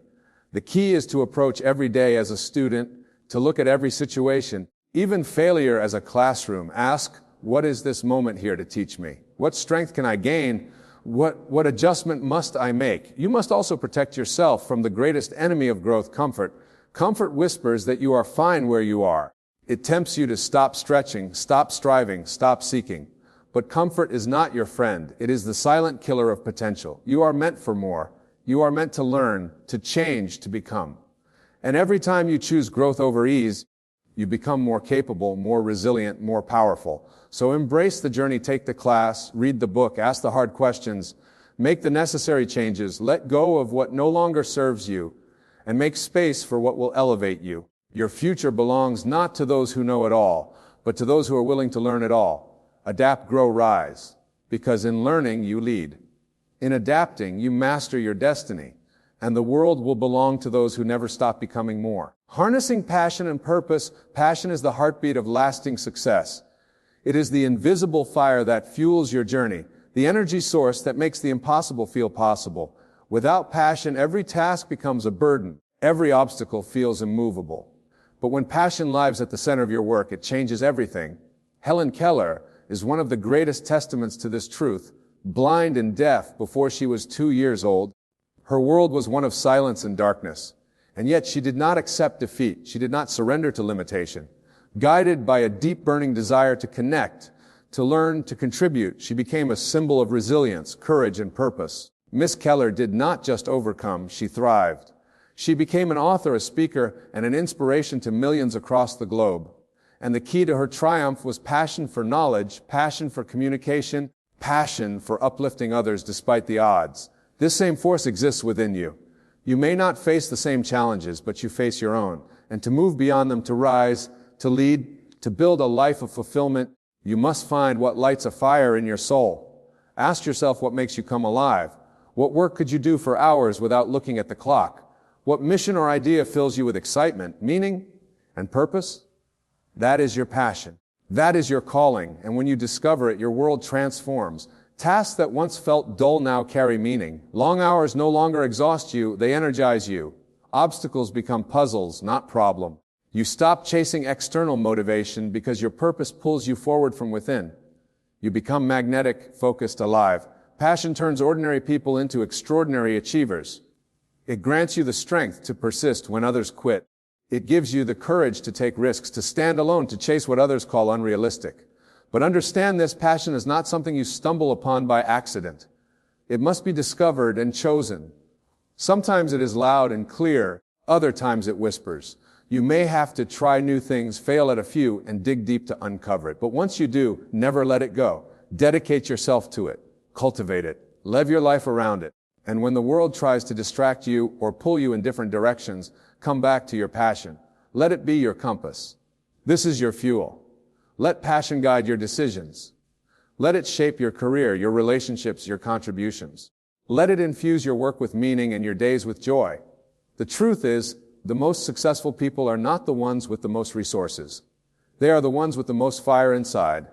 The key is to approach every day as a student, to look at every situation, even failure as a classroom. Ask, what is this moment here to teach me? What strength can I gain? What adjustment must I make? You must also protect yourself from the greatest enemy of growth, comfort. Comfort whispers that you are fine where you are. It tempts you to stop stretching, stop striving, stop seeking. But comfort is not your friend. It is the silent killer of potential. You are meant for more. You are meant to learn, to change, to become. And every time you choose growth over ease, you become more capable, more resilient, more powerful. So embrace the journey, take the class, read the book, ask the hard questions, make the necessary changes, let go of what no longer serves you, and make space for what will elevate you. Your future belongs not to those who know it all, but to those who are willing to learn it all. Adapt, grow, rise. Because in learning, you lead. In adapting, you master your destiny. And the world will belong to those who never stop becoming more. Harnessing passion and purpose, passion is the heartbeat of lasting success. It is the invisible fire that fuels your journey, the energy source that makes the impossible feel possible. Without passion, every task becomes a burden. Every obstacle feels immovable. But when passion lies at the center of your work, it changes everything. Helen Keller is one of the greatest testaments to this truth. Blind and deaf before she was 2 years old, her world was one of silence and darkness. And yet she did not accept defeat. She did not surrender to limitation. Guided by a deep burning desire to connect, to learn, to contribute, she became a symbol of resilience, courage, and purpose. Miss Keller did not just overcome, she thrived. She became an author, a speaker, and an inspiration to millions across the globe. And the key to her triumph was passion for knowledge, passion for communication, passion for uplifting others despite the odds. This same force exists within you. You may not face the same challenges, but you face your own. And to move beyond them, to rise, to lead, to build a life of fulfillment, you must find what lights a fire in your soul. Ask yourself what makes you come alive. What work could you do for hours without looking at the clock? What mission or idea fills you with excitement, meaning, and purpose? That is your passion. That is your calling. And when you discover it, your world transforms. Tasks that once felt dull now carry meaning. Long hours no longer exhaust you, they energize you. Obstacles become puzzles, not problems. You stop chasing external motivation because your purpose pulls you forward from within. You become magnetic, focused, alive. Passion turns ordinary people into extraordinary achievers. It grants you the strength to persist when others quit. It gives you the courage to take risks, to stand alone, to chase what others call unrealistic. But understand this, passion is not something you stumble upon by accident. It must be discovered and chosen. Sometimes it is loud and clear, other times it whispers. You may have to try new things, fail at a few, and dig deep to uncover it. But once you do, never let it go. Dedicate yourself to it. Cultivate it. Live your life around it. And when the world tries to distract you or pull you in different directions, come back to your passion. Let it be your compass. This is your fuel. Let passion guide your decisions. Let it shape your career, your relationships, your contributions. Let it infuse your work with meaning and your days with joy. The truth is, the most successful people are not the ones with the most resources. They are the ones with the most fire inside.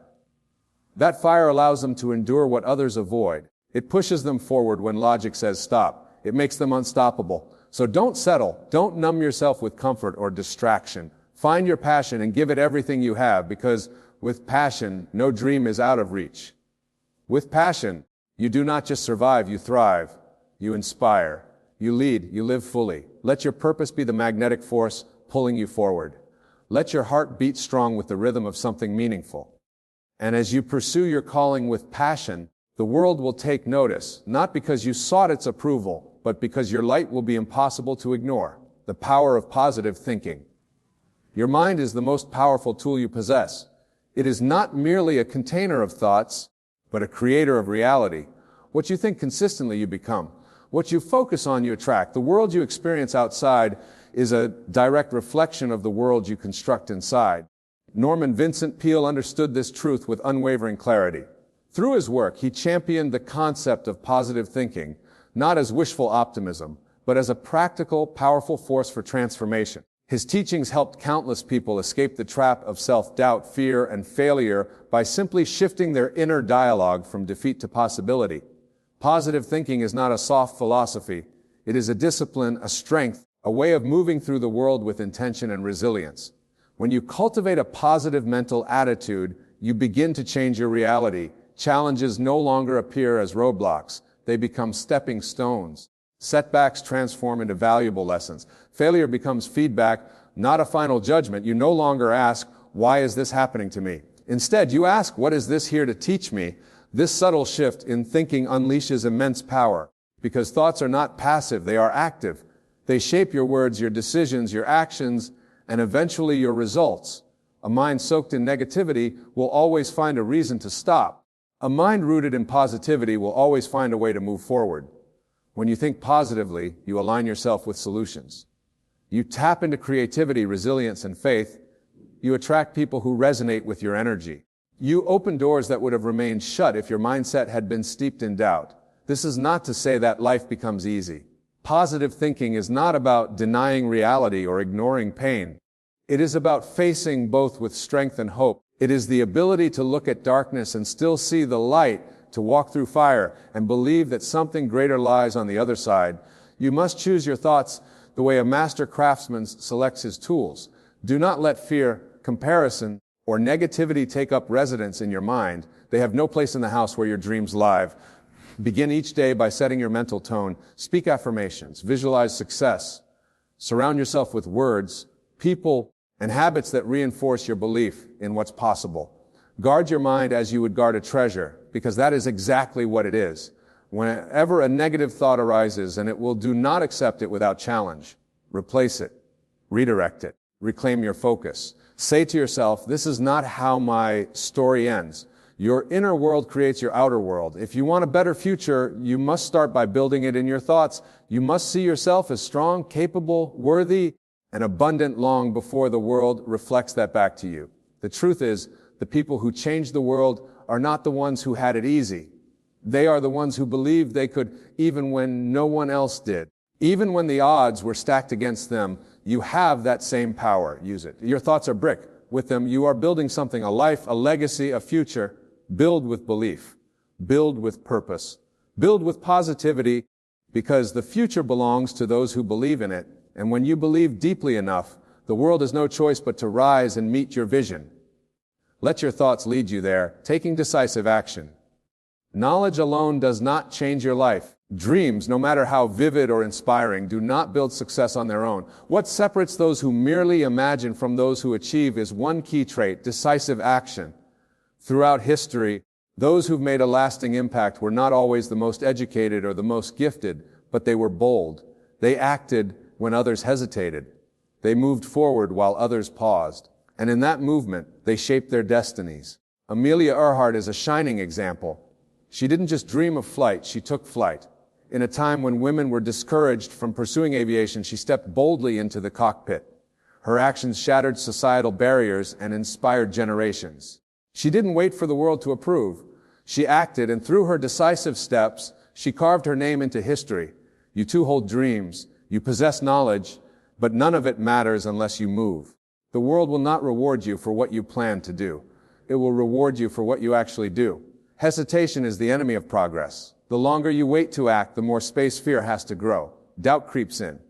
That fire allows them to endure what others avoid. It pushes them forward when logic says stop. It makes them unstoppable. So don't settle. Don't numb yourself with comfort or distraction. Find your passion and give it everything you have, because with passion, no dream is out of reach. With passion, you do not just survive, you thrive. You inspire. You lead. You live fully. Let your purpose be the magnetic force pulling you forward. Let your heart beat strong with the rhythm of something meaningful. And as you pursue your calling with passion, the world will take notice, not because you sought its approval, but because your light will be impossible to ignore. The power of positive thinking. Your mind is the most powerful tool you possess. It is not merely a container of thoughts, but a creator of reality. What you think consistently, you become. What you focus on, you attract. The world you experience outside is a direct reflection of the world you construct inside. Norman Vincent Peale understood this truth with unwavering clarity. Through his work, he championed the concept of positive thinking, not as wishful optimism, but as a practical, powerful force for transformation. His teachings helped countless people escape the trap of self-doubt, fear, and failure by simply shifting their inner dialogue from defeat to possibility. Positive thinking is not a soft philosophy. It is a discipline, a strength, a way of moving through the world with intention and resilience. When you cultivate a positive mental attitude, you begin to change your reality. Challenges no longer appear as roadblocks. They become stepping stones. Setbacks transform into valuable lessons. Failure becomes feedback, not a final judgment. You no longer ask, why is this happening to me? Instead, you ask, what is this here to teach me? This subtle shift in thinking unleashes immense power, because thoughts are not passive, they are active. They shape your words, your decisions, your actions, and eventually your results. A mind soaked in negativity will always find a reason to stop. A mind rooted in positivity will always find a way to move forward. When you think positively, you align yourself with solutions. You tap into creativity, resilience, and faith. You attract people who resonate with your energy. You open doors that would have remained shut if your mindset had been steeped in doubt. This is not to say that life becomes easy. Positive thinking is not about denying reality or ignoring pain. It is about facing both with strength and hope. It is the ability to look at darkness and still see the light, to walk through fire and believe that something greater lies on the other side. You must choose your thoughts the way a master craftsman selects his tools. Do not let fear, comparison, or negativity take up residence in your mind. They have no place in the house where your dreams live. Begin each day by setting your mental tone. Speak affirmations. Visualize success. Surround yourself with words, people, and habits that reinforce your belief in what's possible. Guard your mind as you would guard a treasure, because that is exactly what it is. Whenever a negative thought arises, and it will, do not accept it without challenge. Replace it. Redirect it. Reclaim your focus. Say to yourself, this is not how my story ends. Your inner world creates your outer world. If you want a better future, you must start by building it in your thoughts. You must see yourself as strong, capable, worthy, and abundant long before the world reflects that back to you. The truth is, the people who change the world are not the ones who had it easy. They are the ones who believed they could even when no one else did. Even when the odds were stacked against them, you have that same power. Use it. Your thoughts are brick. With them, you are building something, a life, a legacy, a future. Build with belief. Build with purpose. Build with positivity, because the future belongs to those who believe in it. And when you believe deeply enough, the world has no choice but to rise and meet your vision. Let your thoughts lead you there, taking decisive action. Knowledge alone does not change your life. Dreams, no matter how vivid or inspiring, do not build success on their own. What separates those who merely imagine from those who achieve is one key trait: decisive action. Throughout history, those who've made a lasting impact were not always the most educated or the most gifted, but they were bold. They acted when others hesitated. They moved forward while others paused. And in that movement, they shaped their destinies. Amelia Earhart is a shining example. She didn't just dream of flight, she took flight. In a time when women were discouraged from pursuing aviation, she stepped boldly into the cockpit. Her actions shattered societal barriers and inspired generations. She didn't wait for the world to approve. She acted, and through her decisive steps, she carved her name into history. You too hold dreams. You possess knowledge, but none of it matters unless you move. The world will not reward you for what you plan to do. It will reward you for what you actually do. Hesitation is the enemy of progress. The longer you wait to act, the more space fear has to grow. Doubt creeps in.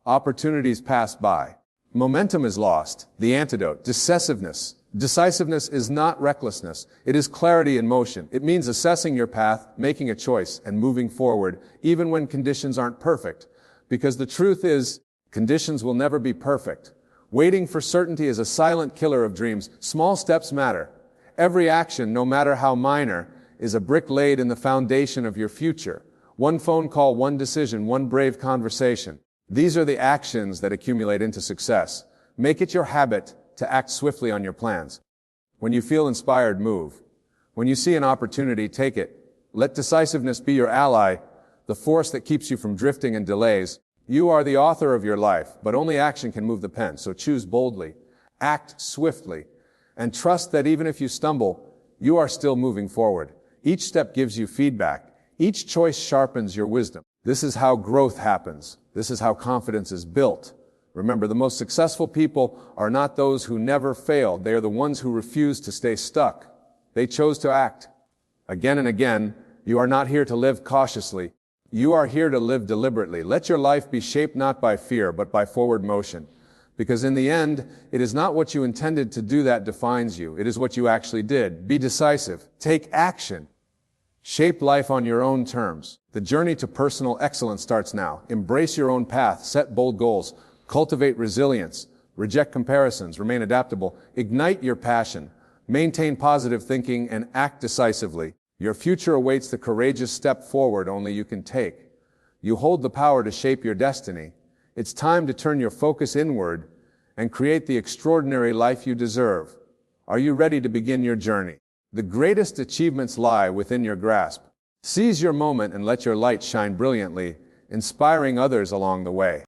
Opportunities pass by. Momentum is lost. The antidote: decisiveness. Decisiveness is not recklessness. It is clarity in motion. It means assessing your path, making a choice, and moving forward, even when conditions aren't perfect. Because the truth is, conditions will never be perfect. Waiting for certainty is a silent killer of dreams. Small steps matter. Every action, no matter how minor, is a brick laid in the foundation of your future. One phone call, one decision, one brave conversation. These are the actions that accumulate into success. Make it your habit to act swiftly on your plans. When you feel inspired, move. When you see an opportunity, take it. Let decisiveness be your ally, the force that keeps you from drifting and delays. You are the author of your life, but only action can move the pen. So choose boldly, act swiftly, and trust that even if you stumble, you are still moving forward. Each step gives you feedback. Each choice sharpens your wisdom. This is how growth happens. This is how confidence is built. Remember, the most successful people are not those who never failed. They are the ones who refuse to stay stuck. They chose to act. Again and again, you are not here to live cautiously. You are here to live deliberately. Let your life be shaped not by fear, but by forward motion. Because in the end, it is not what you intended to do that defines you. It is what you actually did. Be decisive. Take action. Shape life on your own terms. The journey to personal excellence starts now. Embrace your own path. Set bold goals. Cultivate resilience. Reject comparisons, remain adaptable, ignite your passion, maintain positive thinking, and act decisively. Your future awaits the courageous step forward only you can take. You hold the power to shape your destiny. It's time to turn your focus inward and create the extraordinary life you deserve. Are you ready to begin your journey? The greatest achievements lie within your grasp. Seize your moment and let your light shine brilliantly, inspiring others along the way.